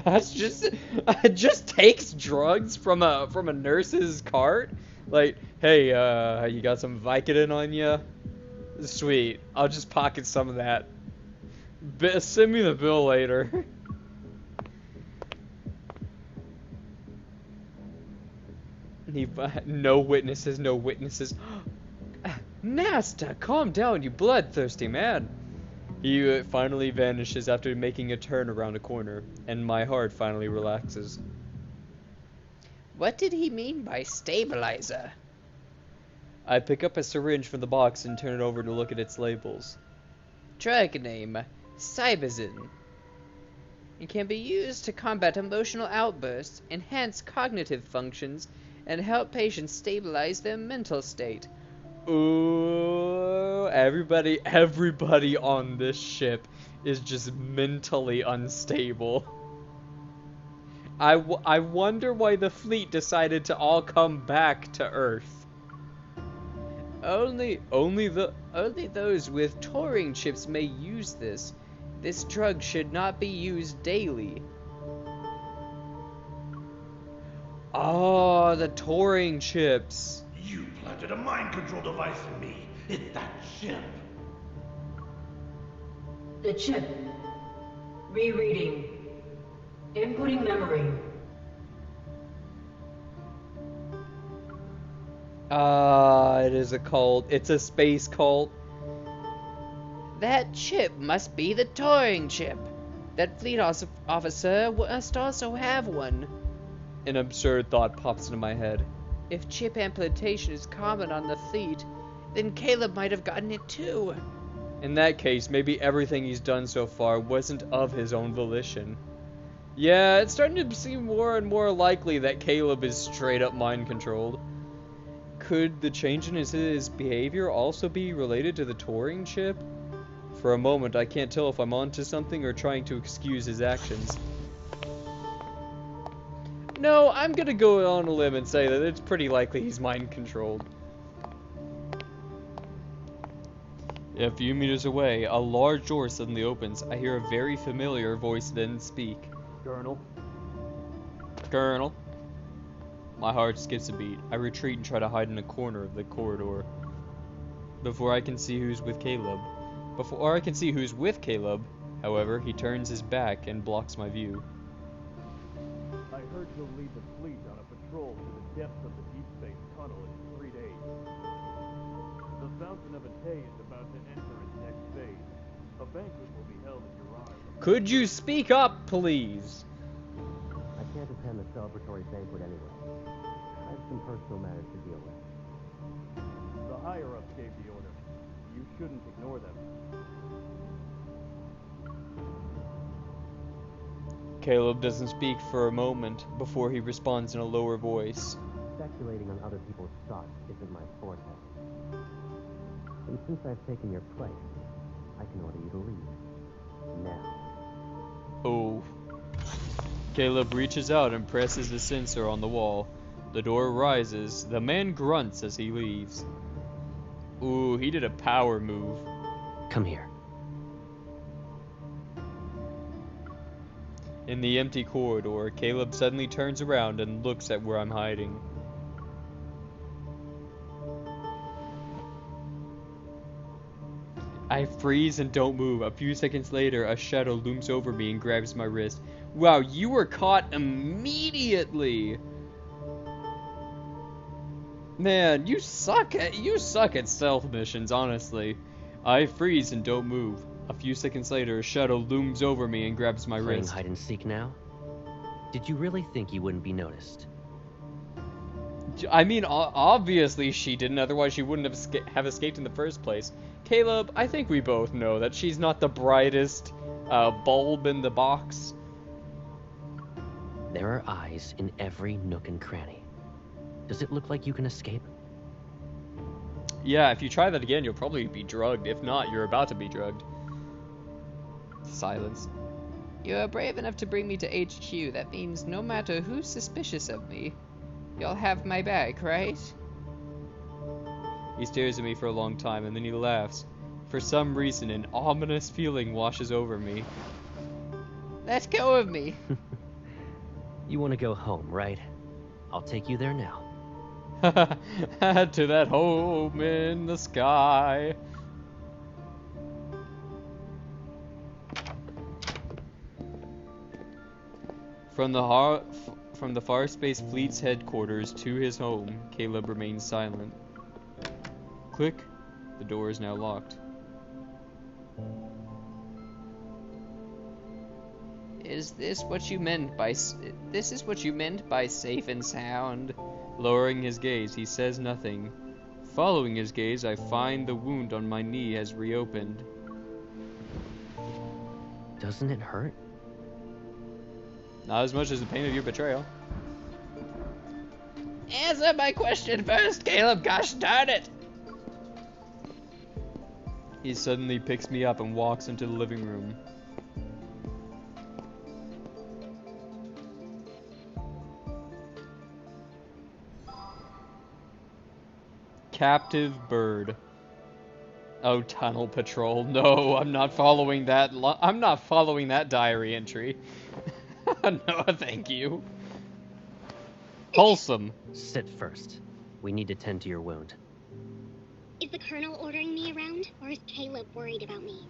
That's just takes drugs from a nurse's cart. Like, hey, you got some Vicodin on you? Sweet. I'll just pocket some of that. Send me the bill later. No witnesses, no witnesses. Master, calm down, you bloodthirsty man. He finally vanishes after making a turn around a corner, and my heart finally relaxes. What did he mean by stabilizer? I pick up a syringe from the box and turn it over to look at its labels. Drug name, Cybazin. It can be used to combat emotional outbursts, enhance cognitive functions, and help patients stabilize their mental state. Ooh, everybody on this ship is just mentally unstable. I wonder why the fleet decided to all come back to Earth. Only those with Turing chips may use this. This drug should not be used daily. Oh, the Turing chips. You planted a mind control device in me. It's that chip. The chip. Rereading. Inputting memory. It is a cult. It's a space cult. That chip must be the Turing chip. That fleet officer must also have one. An absurd thought pops into my head. If chip implantation is common on the fleet, then Caleb might have gotten it too. In that case, maybe everything he's done so far wasn't of his own volition. Yeah, it's starting to seem more and more likely that Caleb is straight up mind controlled. Could the change in his behavior also be related to the Turing chip? For a moment, I can't tell if I'm onto something or trying to excuse his actions. No, I'm gonna go on a limb and say that it's pretty likely he's mind controlled. A few meters away, a large door suddenly opens. I hear a very familiar voice then speak. Colonel. Colonel. My heart skips a beat. I retreat and try to hide in a corner of the corridor. Before I can see who's with Caleb, however, he turns his back and blocks my view. I heard you'll lead the fleet on a patrol to the depths of the Deepspace tunnel in 3 days. The Fountain of Atay is about to enter its next phase. A banquet will be held at your honor. Could you speak up, please? I can't attend the celebratory banquet anyway. I have some personal matters to deal with. The higher-ups gave the order. You shouldn't ignore them. Caleb doesn't speak for a moment before he responds in a lower voice. Speculating on other people's thoughts isn't my forte. And since I've taken your place, I can order you to leave. Now. Oh. Caleb reaches out and presses the sensor on the wall. The door rises. The man grunts as he leaves. Ooh, he did a power move. Come here. In the empty corridor, Caleb suddenly turns around and looks at where I'm hiding. I freeze and don't move. A few seconds later, a shadow looms over me and grabs my wrist. Wow, you were caught immediately! Man, you suck at stealth missions, honestly. I freeze and don't move. A few seconds later, a shadow looms over me and grabs my Playing wrist. hide and seek now? Did you really think you wouldn't be noticed? I mean, obviously she didn't, otherwise she wouldn't have escaped in the first place. Caleb, I think we both know that she's not the brightest bulb in the box. There are eyes in every nook and cranny. Does it look like you can escape? Yeah, if you try that again, you'll probably be drugged. If not, you're about to be drugged. Silence. You're brave enough to bring me to HQ. That means no matter who's suspicious of me, you'll have my back, right? He stares at me for a long time, and then he laughs. For some reason, an ominous feeling washes over me. Let go of me. You want to go home, right? I'll take you there now. To that home in the sky. From the Far Space Fleet's headquarters to his home, Caleb remains silent. Click. The door is now locked. Is this what you meant by safe and sound? Lowering his gaze, he says nothing. Following his gaze, I find the wound on my knee has reopened. Doesn't it hurt? Not as much as the pain of your betrayal. Answer my question first, Caleb, gosh darn it! He suddenly picks me up and walks into the living room. Captive bird. Oh, tunnel patrol. No, I'm not following that. I'm not following that diary entry. No, thank you. Wholesome. Sit first. We need to tend to your wound. Is the Colonel ordering me around, or is Caleb worried about me?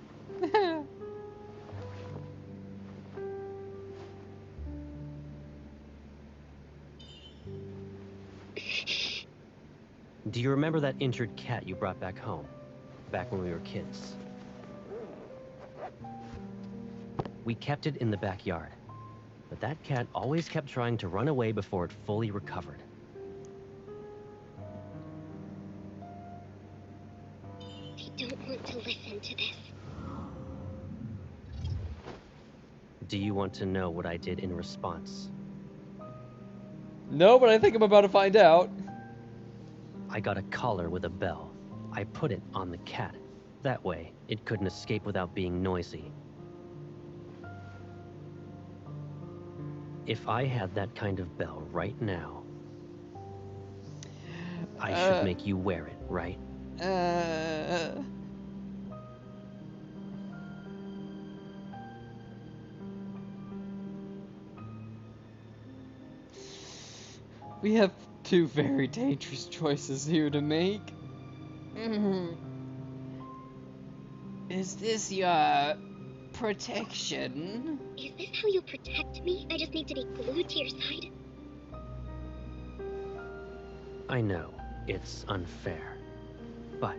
Do you remember that injured cat you brought back home? Back when we were kids? We kept it in the backyard. But that cat always kept trying to run away before it fully recovered. I don't want to listen to this. Do you want to know what I did in response? No, but I think I'm about to find out. I got a collar with a bell. I put it on the cat. That way, it couldn't escape without being noisy. If I had that kind of bell right now, I should make you wear it, right? We have two very dangerous choices here to make. Is this your protection? Is this how you protect me? I just need to be glued to your side? I know, it's unfair, but...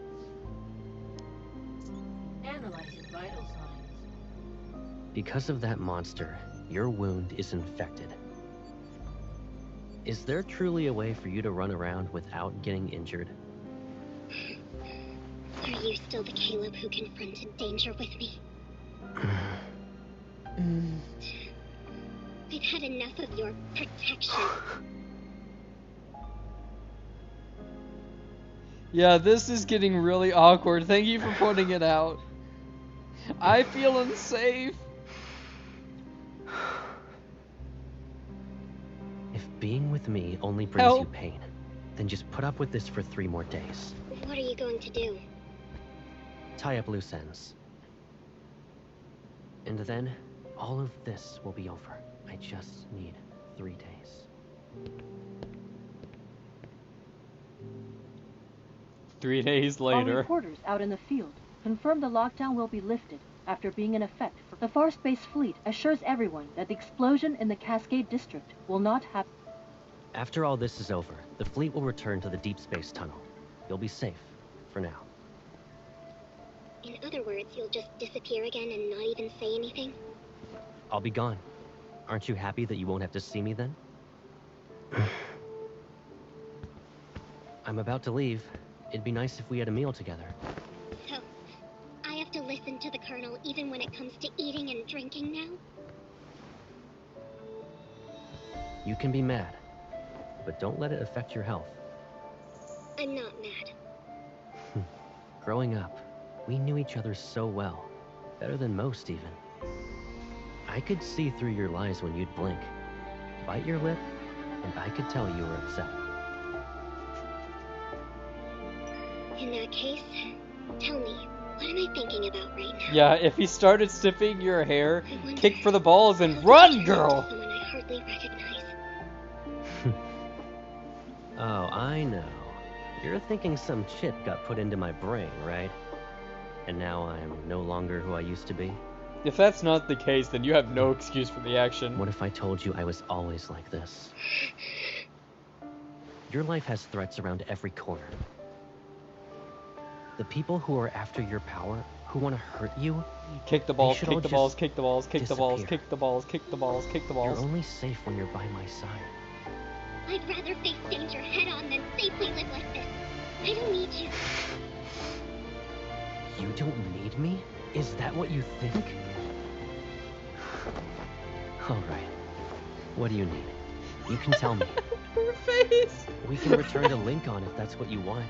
Analyzing vital signs. Because of that monster, your wound is infected. Is there truly a way for you to run around without getting injured? Are you still the Caleb who confronted danger with me? I've had enough of your protection. Yeah, this is getting really awkward. Thank you for pointing it out. I feel unsafe. If being with me only brings you pain, then just put up with this for 3 more days. What are you going to do? Tie up loose ends. And then, all of this will be over. I just need 3 days. 3 days All later. reporters out in the field confirm the lockdown will be lifted after being in effect. The Forest Base fleet assures everyone that the explosion in the Cascade District will not happen. After all this is over, the fleet will return to the Deepspace tunnel. You'll be safe, for now. In other words, you'll just disappear again and not even say anything? I'll be gone. Aren't you happy that you won't have to see me then? I'm about to leave. It'd be nice if we had a meal together. So, I have to listen to the Colonel even when it comes to eating and drinking now? You can be mad, but don't let it affect your health. I'm not mad. Growing up, we knew each other so well. Better than most, even. I could see through your lies when you'd blink. Bite your lip, and I could tell you were upset. In that case, tell me, what am I thinking about right now? Yeah, if he started sniffing your hair, kick for the balls and run, girl! Someone I hardly recognize. Oh, I know. You're thinking some chip got put into my brain, right? And now I'm no longer who I used to be? If that's not the case, then you have no excuse for the action. What if I told you I was always like this? Your life has threats around every corner. The people who are after your power, who want to hurt you, kick the balls, they should kick all the balls, just kick the balls, kick the balls, disappear. kick the balls, kick the balls, kick the balls. You're only safe when you're by my side. I'd rather face danger head-on than safely live like this. I don't need you. You don't need me? Is that what you think? Alright. What do you need? You can tell me. Her face! We can return to Lincoln if that's what you want.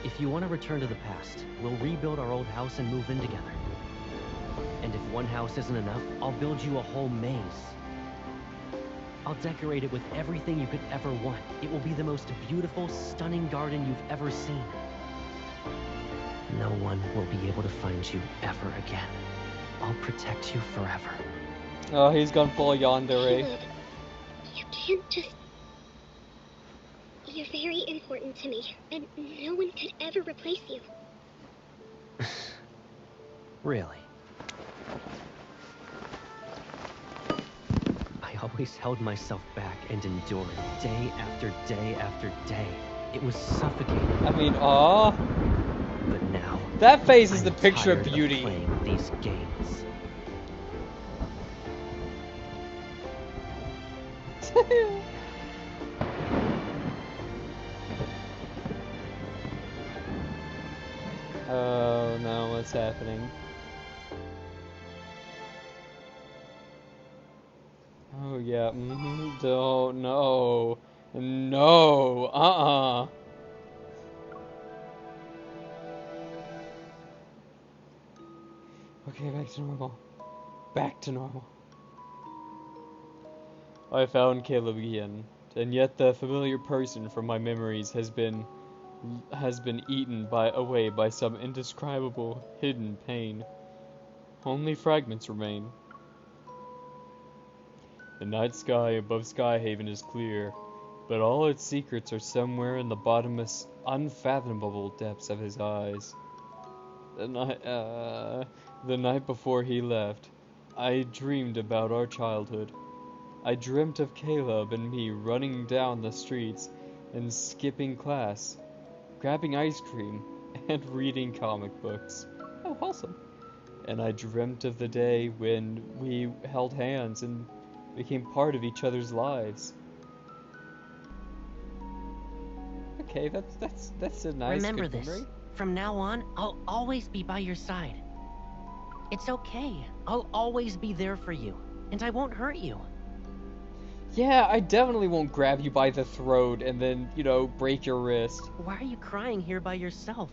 If you want to return to the past, we'll rebuild our old house and move in together. And if one house isn't enough, I'll build you a whole maze. I'll decorate it with everything you could ever want. It will be the most beautiful, stunning garden you've ever seen. No one will be able to find you ever again. I'll protect you forever. Oh, he's gone full yandere. Caleb, you can't just... You're very important to me, and no one could ever replace you. Really? I always held myself back and endured day after day after day. It was suffocating. I mean, aw. But now, that face is I'm the picture of tired beauty. Playing these games. Oh no, what's happening? Oh yeah, don't, no. No, Okay, back to normal. Back to normal. I found Caleb again, and yet the familiar person from my memories has been eaten away by some indescribable, hidden pain. Only fragments remain. The night sky above Skyhaven is clear, but all its secrets are somewhere in the bottomless, unfathomable depths of his eyes. The night before he left, I dreamed about our childhood. I dreamt of Caleb and me running down the streets and skipping class, grabbing ice cream, and reading comic books. Oh, awesome. And I dreamt of the day when we held hands and became part of each other's lives. Okay, that's a nice Remember good this. memory. From now on, I'll always be by your side. It's okay. I'll always be there for you, and I won't hurt you. Yeah, I definitely won't grab you by the throat and then, break your wrist. Why are you crying here by yourself?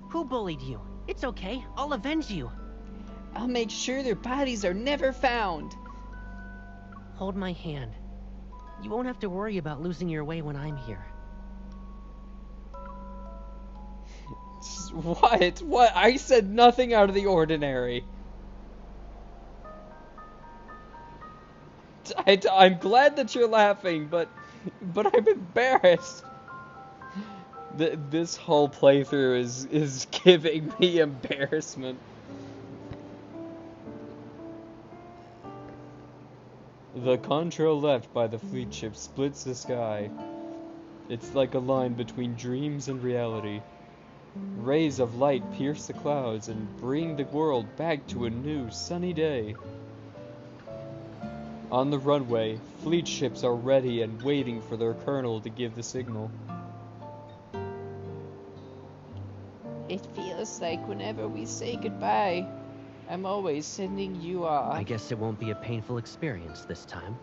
Who bullied you? It's okay. I'll avenge you. I'll make sure their bodies are never found. Hold my hand. You won't have to worry about losing your way when I'm here. What? What? I said nothing out of the ordinary. I'm glad that you're laughing, but I'm embarrassed. This whole playthrough is giving me embarrassment. The contrail left by the fleet ship splits the sky. It's like a line between dreams and reality. Rays of light pierce the clouds and bring the world back to a new, sunny day. On the runway, fleet ships are ready and waiting for their colonel to give the signal. It feels like whenever we say goodbye, I'm always sending you off. I guess it won't be a painful experience this time.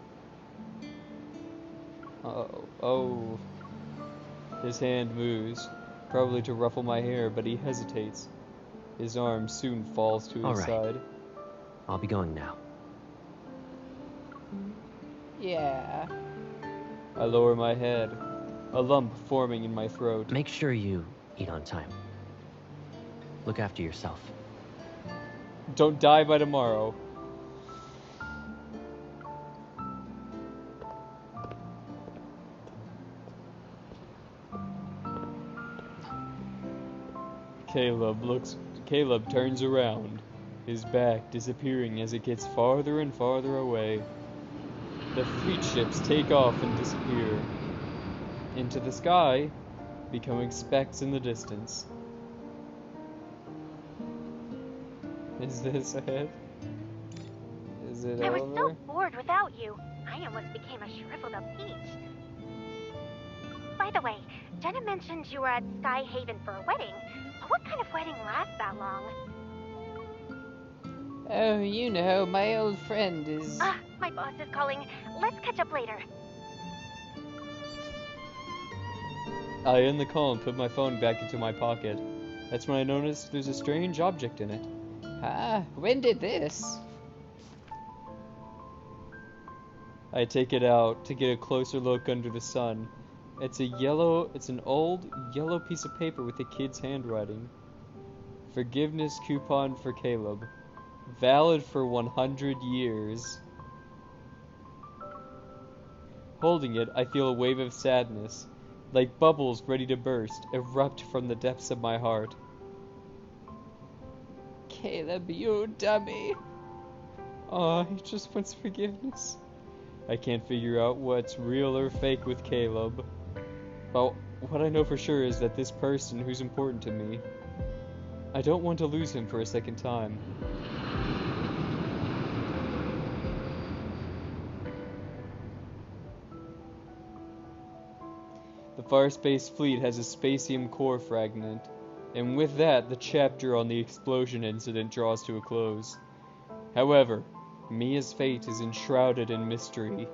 Oh. His hand moves, probably to ruffle my hair, but he hesitates. His arm soon falls to his side. I'll be going now. Yeah. I lower my head, a lump forming in my throat. Make sure you eat on time. Look after yourself. Don't die by tomorrow. Caleb turns around, his back disappearing as it gets farther and farther away. The fleet ships take off and disappear into the sky, becoming specks in the distance. Is this it? Is it I over? was so bored without you. I almost became a shriveled up peach. By the way, Jenna mentioned you were at Sky Haven for a wedding. What kind of wedding lasts that long? Oh, you know, my old friend is... My boss is calling. Let's catch up later. I end the call and put my phone back into my pocket. That's when I noticed there's a strange object in it. When did this? I take it out to get a closer look under the sun. It's an old yellow piece of paper with a kid's handwriting. Forgiveness coupon for Caleb. Valid for 100 years. Holding it, I feel a wave of sadness, like bubbles ready to burst, erupt from the depths of my heart. Caleb, you dummy. Oh, he just wants forgiveness. I can't figure out what's real or fake with Caleb. But what I know for sure is that this person who's important to me, I don't want to lose him for a second time. The Farspace fleet has a spacium core fragment, and with that, the chapter on the explosion incident draws to a close. However, Mia's fate is enshrouded in mystery,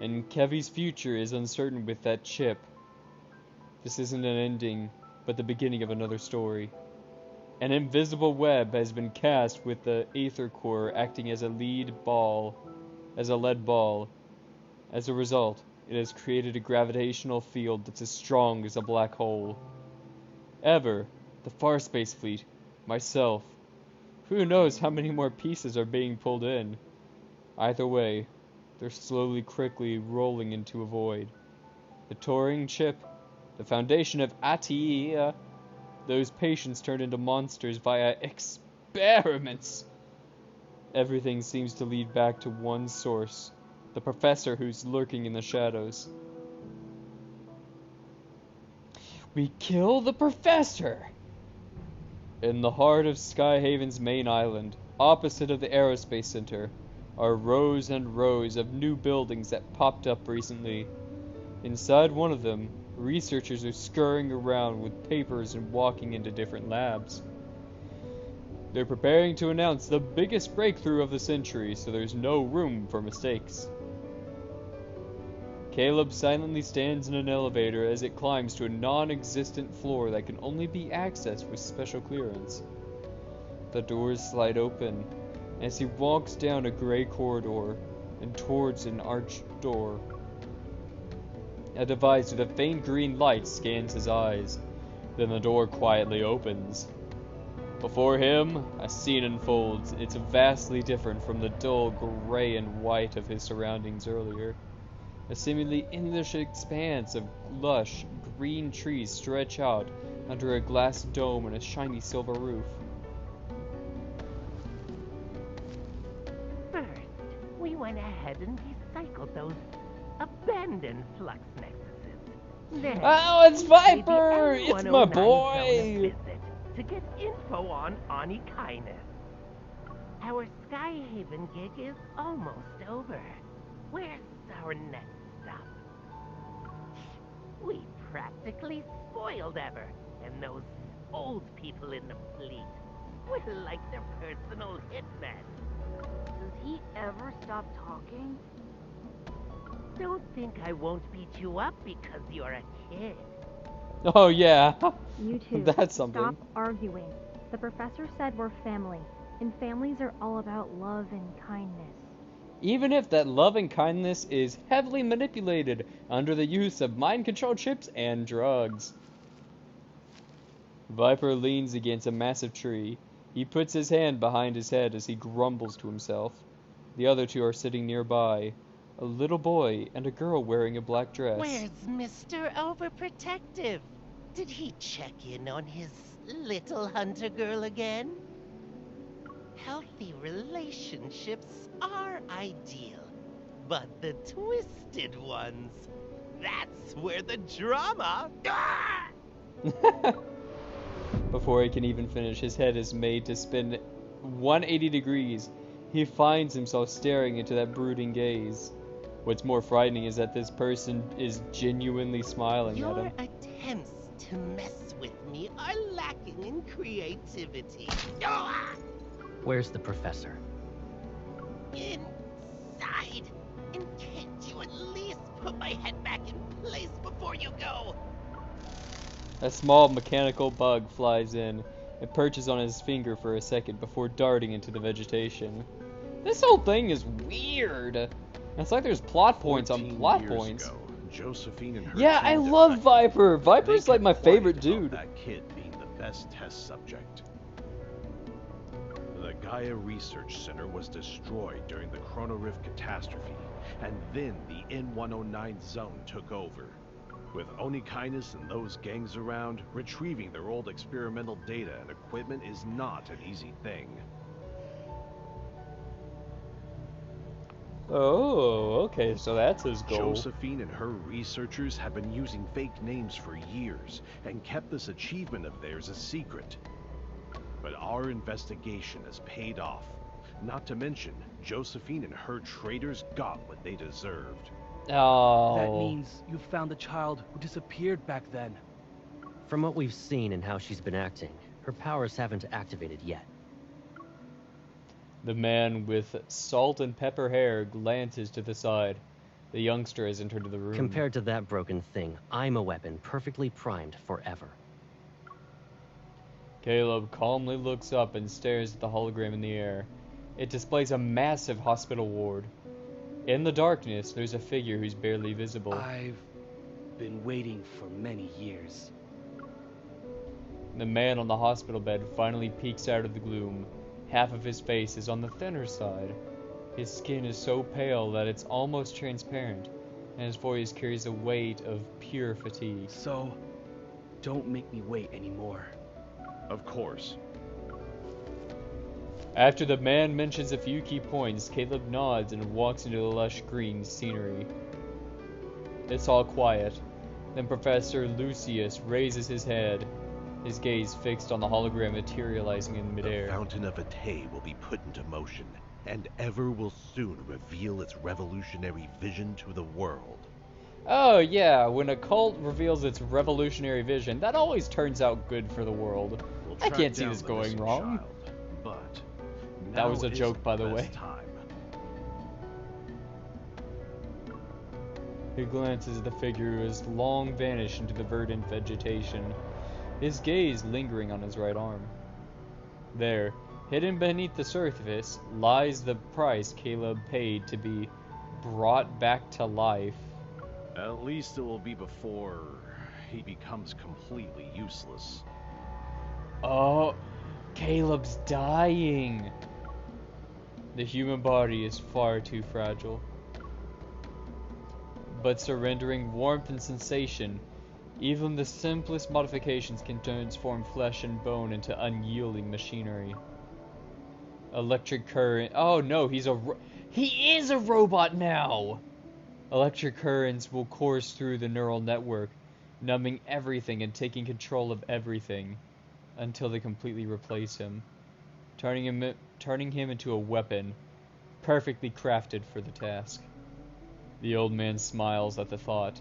and Kevy's future is uncertain with that chip. This isn't an ending, but the beginning of another story. An invisible web has been cast with the Aether Core acting as a lead ball, as a lead ball. As a result, it has created a gravitational field that's as strong as a black hole. Ever, the Farspace fleet, myself, who knows how many more pieces are being pulled in. Either way, they're slowly, quickly rolling into a void. The Turing chip, the foundation of Atia, those patients turned into monsters via experiments. Everything seems to lead back to one source, the professor who's lurking in the shadows. We kill the professor! In the heart of Skyhaven's main island, opposite of the Aerospace Center, are rows and rows of new buildings that popped up recently. Inside one of them, researchers are scurrying around with papers and walking into different labs. They're preparing to announce the biggest breakthrough of the century, so there's no room for mistakes. Caleb silently stands in an elevator as it climbs to a non-existent floor that can only be accessed with special clearance. The doors slide open as he walks down a gray corridor and towards an arched door. A device with a faint green light scans his eyes. Then the door quietly opens. Before him, a scene unfolds. It's vastly different from the dull gray and white of his surroundings earlier. A seemingly endless expanse of lush, green trees stretch out under a glass dome and a shiny silver roof. First, we went ahead and recycled those abandoned flux nexuses. Then, Oh, it's we paid the Viper! It's my M109 zone a boy! visit to get info on Anikainis. Our Skyhaven gig is almost over. Where's our next stop? We practically spoiled Ever and those old people in the fleet. We're like their personal hitmen. Does he ever stop talking? Don't think I won't beat you up because you're a kid. Oh yeah, You two, that's something. stop arguing. The professor said we're family, and families are all about love and kindness. Even if that love and kindness is heavily manipulated under the use of mind control chips and drugs. Viper leans against a massive tree. He puts his hand behind his head as he grumbles to himself. The other two are sitting nearby. A little boy and a girl wearing a black dress. Where's Mr. Overprotective? Did he check in on his little hunter girl again? Healthy relationships are ideal, but the twisted ones, that's where the drama... Before he can even finish, his head is made to spin 180 degrees. He finds himself staring into that brooding gaze. What's more frightening is that this person is genuinely smiling at Your him. attempts to mess with me are lacking in creativity. Where's the professor? Inside. And can't you at least put my head back in place before you go? A small mechanical bug flies in. It perches on his finger for a second before darting into the vegetation. This whole thing is weird. It's like there's plot points on plot points. Ago, Josephine and her Yeah, I team love defected. Viper. Viper's They like my kept quiet favorite about dude. That kid being the best test subject. The Gaia Research Center was destroyed during the Chrono Rift catastrophe, and then the N109 zone took over. With Onikainis and those gangs around, retrieving their old experimental data and equipment is not an easy thing. Oh, okay, so that's his goal. Josephine and her researchers have been using fake names for years and kept this achievement of theirs a secret. But our investigation has paid off. Not to mention, Josephine and her traitors got what they deserved. Oh. That means you found the child who disappeared back then. From what we've seen and how she's been acting, her powers haven't activated yet. The man with salt and pepper hair glances to the side. The youngster has entered the room. Compared to that broken thing, I'm a weapon perfectly primed forever. Caleb calmly looks up and stares at the hologram in the air. It displays a massive hospital ward. In the darkness, there's a figure who's barely visible. I've been waiting for many years. The man on the hospital bed finally peeks out of the gloom. Half of his face is on the thinner side. His skin is so pale that it's almost transparent, and his voice carries a weight of pure fatigue. So, don't make me wait anymore. Of course. After the man mentions a few key points, Caleb nods and walks into the lush green scenery. It's all quiet. Then Professor Lucius raises his head, his gaze fixed on the hologram materializing in midair. The Fountain of Atay will be put into motion, and Ever will soon reveal its revolutionary vision to the world. Oh yeah, when a cult reveals its revolutionary vision, that always turns out good for the world. We'll I track can't see down this the going missing wrong. child, but That was now a joke, isn't by the best way. Time. He glances at the figure who has long vanished into the verdant vegetation, his gaze lingering on his right arm. There, hidden beneath the surface, lies the price Caleb paid to be brought back to life. At least it will be before he becomes completely useless. Oh, Caleb's dying. The human body is far too fragile. But surrendering warmth and sensation, even the simplest modifications can transform flesh and bone into unyielding machinery. Electric current. Oh no, he is a robot now! Electric currents will course through the neural network, numbing everything and taking control of everything, until they completely replace him, turning him into a weapon, perfectly crafted for the task. The old man smiles at the thought,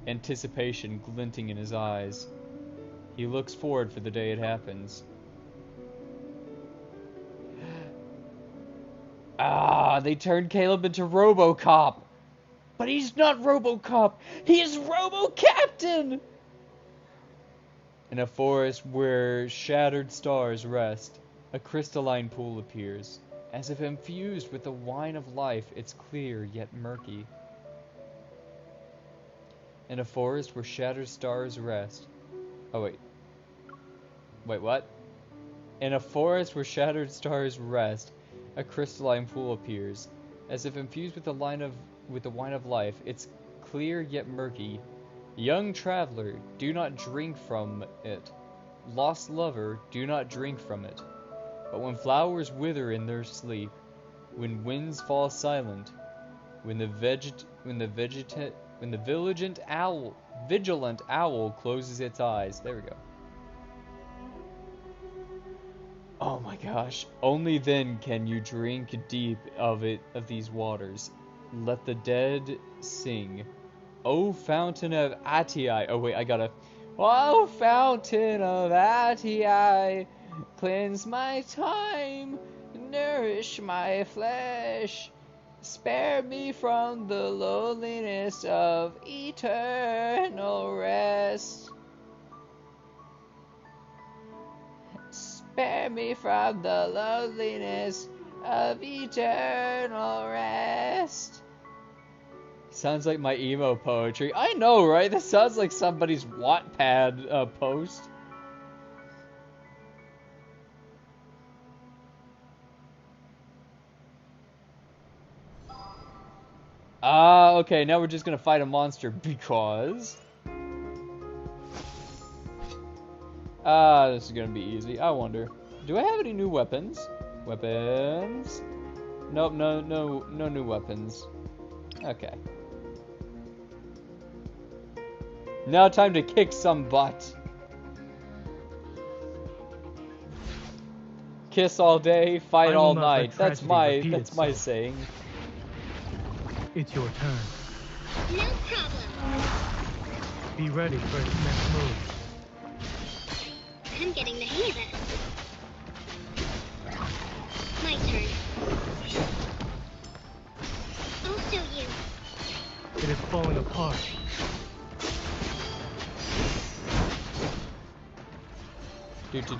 anticipation glinting in his eyes. He looks forward for the day it happens. Ah, they turned Caleb into RoboCop! But he's not RoboCop! He is RoboCaptain! In a forest where shattered stars rest, a crystalline pool appears. As if infused with the wine of life, it's clear yet murky. In a forest where shattered stars rest. Oh, wait. Wait, what? In a forest where shattered stars rest, a crystalline pool appears. As if infused with the wine of life, it's clear yet murky. Young traveler, do not drink from it. Lost lover, do not drink from it. But when flowers wither in their sleep, when winds fall silent, when the vigilant owl closes its eyes. There we go. Oh my gosh. Only then can you drink deep of these waters. Let the dead sing. O fountain of Attii. Oh wait, I gotta. O fountain of Attii, cleanse my time, nourish my flesh, spare me from the loneliness of eternal rest. Spare me from the loneliness of eternal rest. Sounds like my emo poetry. I know, right? That sounds like somebody's Wattpad post. Okay, now we're just gonna fight a monster because... this is gonna be easy. I wonder. Do I have any new weapons? Weapons? Nope, no new weapons. Okay. Now time to kick some butt. Kiss all day, fight all night. That's my saying. It's your turn. No problem. Be ready for its next move. I'm getting the hang of it. My turn. I'll show you. It is falling apart. Make sure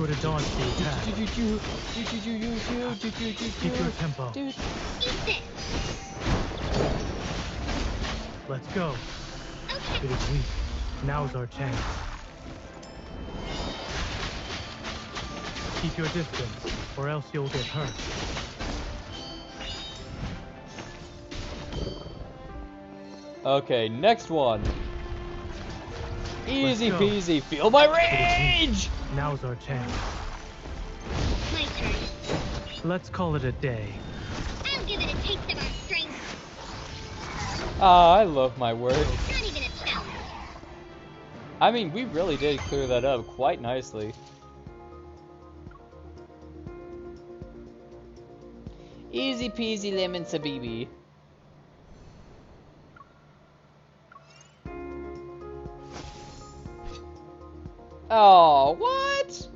to dodge the attack. Keep your tempo. Let's go. Okay. It is weak. Now's our chance. Keep your distance, or else you'll get hurt. Okay, next one. Easy peasy, feel my rage! Now's our chance. My turn. Let's call it a day. I'll give it a taste of our strength. Ah, I love my work. It's not even a challenge. I mean, we really did clear that up quite nicely. Easy peasy lemon sabibi. Oh, what?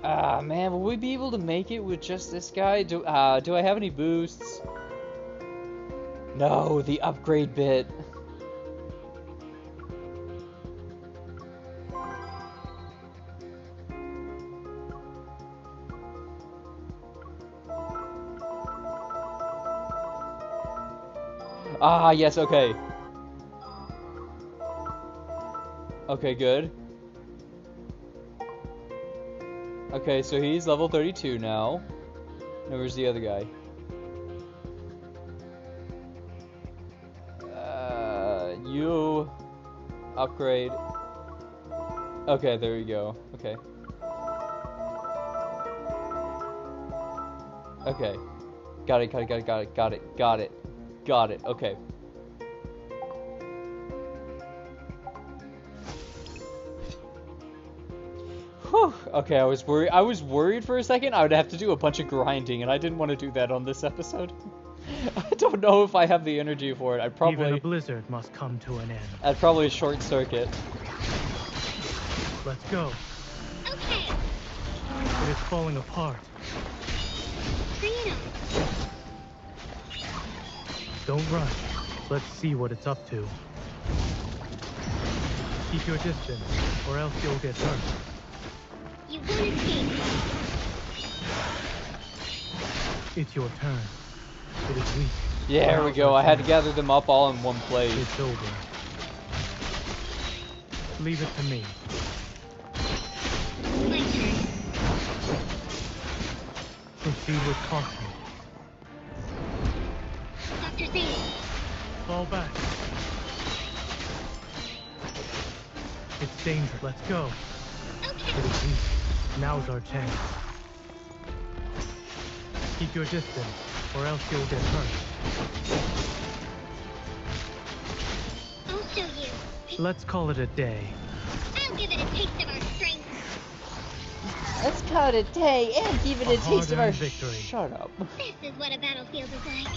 Ah, man, will we be able to make it with just this guy? Do I have any boosts? No, the upgrade bit. Ah, yes, okay. Okay, good. Okay, so he's level 32 now. Now where's the other guy? You upgrade. Okay, there we go. Okay. Okay. Got it, got it. Okay. Whew. Okay, I was worried for a second I would have to do a bunch of grinding, and I didn't want to do that on this episode. I don't know if I have the energy for it. Even a blizzard must come to an end. I'd probably short circuit. Let's go. Okay. It is falling apart. Don't rush. Let's see what it's up to. Keep your distance, or else you'll get hurt. You won't escape. It's your turn. It is weak. Yeah, here we go. I had to gather them up all in one place. It's over. Leave it to me. My turn. Proceed with caution. Dr. Zane. Fall back. It's dangerous. Let's go. Okay. It is weak. Now's our chance. Keep your distance, or else you'll get hurt. I'll show you. Let's call it a day. I'll give it a taste of our strength. Let's call it a day and give it a taste of our victory. Shut up. This is what a battlefield is like.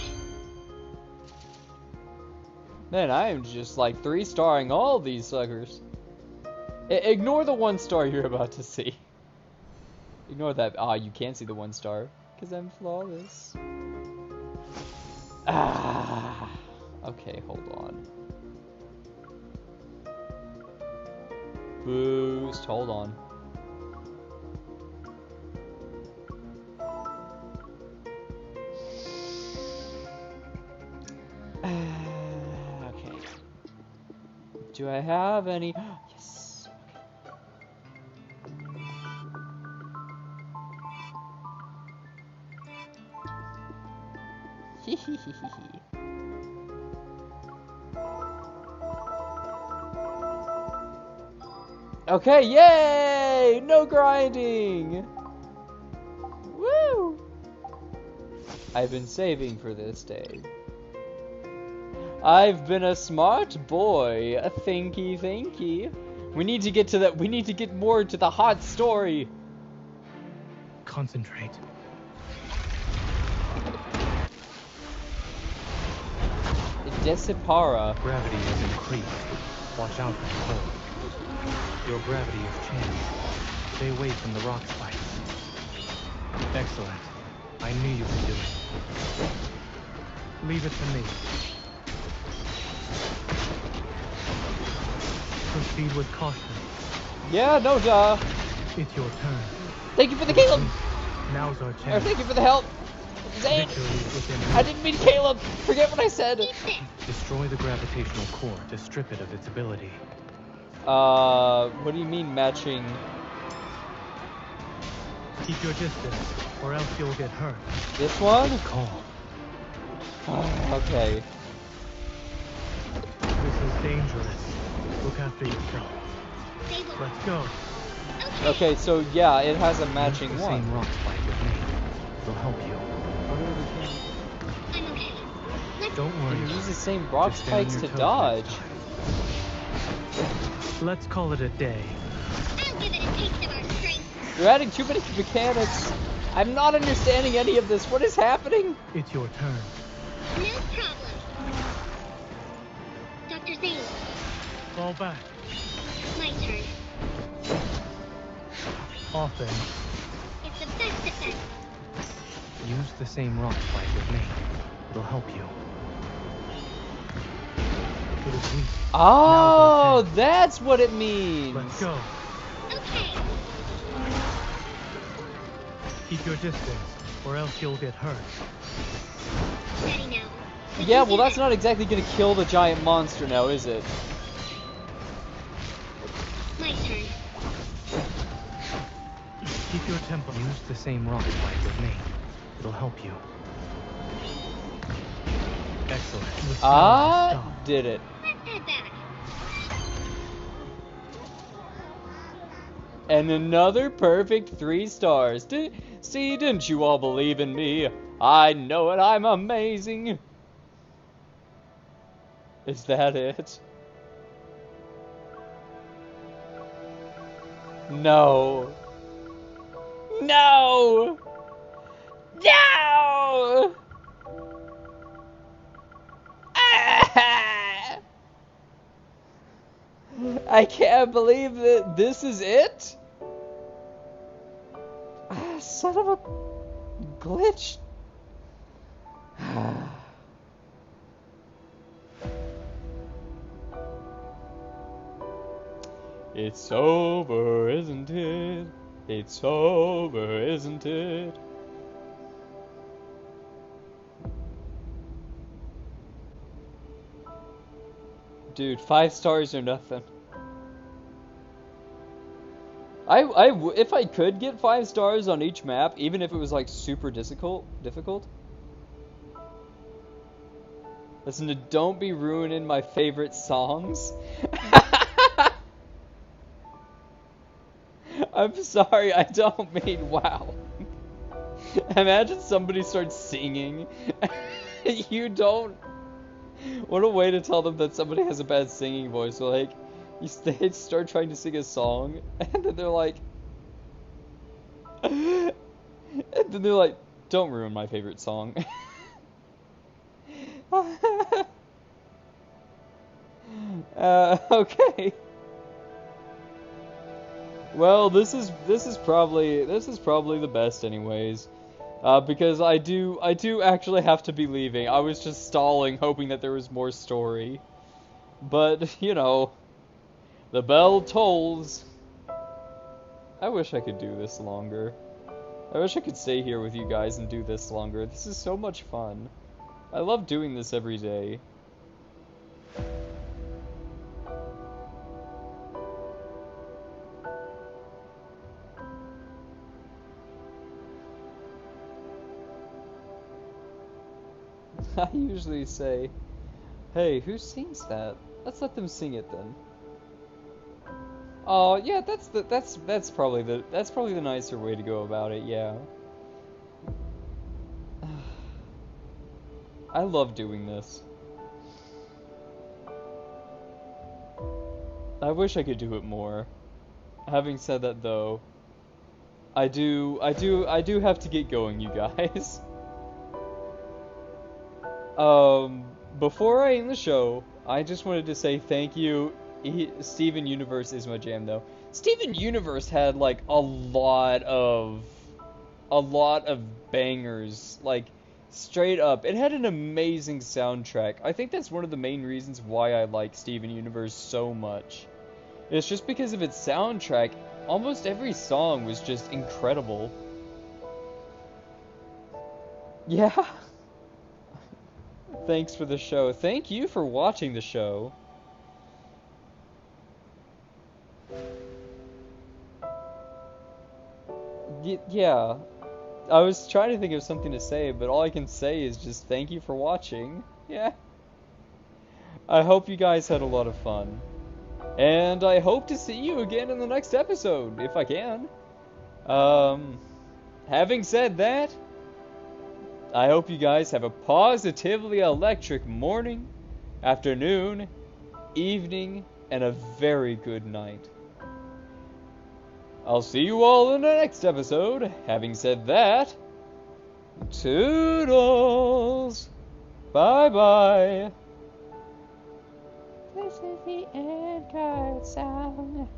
Man, I am just like 3-starring all these suckers. Ignore the 1-star you're about to see. Ignore that. Ah, you can't see the 1-star because I'm flawless. Ah. Okay, hold on. Boost. Hold on. Okay. Do I have any? Yes. Okay. Okay, yay! No grinding! Woo! I've been saving for this day. I've been a smart boy. Thanky, thanky. We need to get to that. We need to get more to the hot story. Concentrate. Decipara. Gravity has increased. Watch out for the cold. Your gravity has changed. Stay away from the rock spikes. Excellent. I knew you could do it. Leave it to me. Proceed with caution. Yeah, no duh. It's your turn. Thank you for the Caleb. Now's our Or chance. thank you for the help. Zane. I didn't mean Caleb. Forget what I said. Destroy the gravitational core to strip it of its ability. What do you mean matching? Keep your distance, or else you'll get hurt. This one? Call. Okay. This is dangerous. Look after yourself. Let's go. Okay, so yeah, it has a matching Use the one. same rock spike with me. It'll help you. I'm okay. Don't worry. You use the same rock Just stay on spikes your to toes dodge. next time. Let's call it a day. I'll give it a taste of our strength. You're adding too many mechanics. I'm not understanding any of this. What is happening? It's your turn. No problem. Dr. Zane. Fall back. My turn. Often. It's the best defense. Use the same rock spike with me. It'll help you. It is weak. Oh, that's what it means. Let's go. Okay. Keep your distance, or else you'll get hurt. Ready now. Yeah, well, that's not exactly gonna kill the giant monster now, is it? your temple. Use the same rock slide with me. It'll help you. Excellent. The flow has stopped. Did it. And another perfect 3 stars. See, didn't you all believe in me? I know it, I'm amazing. Is that it? No. No! No! Ah! I can't believe that this is it? Ah, son of a glitch. It's over, isn't it? It's over, isn't it? Dude, 5 stars or nothing. If I could get 5 stars on each map, even if it was like super difficult. Listen, don't be ruining my favorite songs. I'm sorry, I don't mean wow. Imagine somebody starts singing. You don't. What a way to tell them that somebody has a bad singing voice. So like, they start trying to sing a song, and then they're like, don't ruin my favorite song. Okay. Well, this is probably the best anyways. Because I do actually have to be leaving. I was just stalling, hoping that there was more story. But, you know, the bell tolls. I wish I could do this longer. I wish I could stay here with you guys and do this longer. This is so much fun. I love doing this every day. I usually say, hey, who sings that? Let's let them sing it then. Oh, yeah, that's probably the nicer way to go about it, yeah. I love doing this. I wish I could do it more. Having said that though, I do have to get going, you guys. Before I end the show, I just wanted to say thank you. Steven Universe is my jam, though. Steven Universe had like a lot of bangers, like straight up. It had an amazing soundtrack. I think that's one of the main reasons why I like Steven Universe so much. It's just because of its soundtrack. Almost every song was just incredible. Yeah. Thanks for the show. Thank you for watching the show. Yeah. I was trying to think of something to say, but all I can say is just thank you for watching. Yeah. I hope you guys had a lot of fun. And I hope to see you again in the next episode, if I can. Having said that, I hope you guys have a positively electric morning, afternoon, evening, and a very good night. I'll see you all in the next episode. Having said that, toodles! Bye-bye! This is the end card song.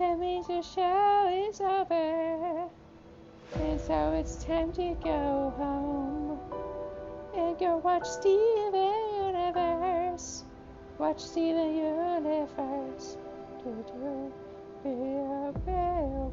That means the show is over. And so it's time to go home and go watch Steven Universe. Watch Steven Universe. Do do. Be a real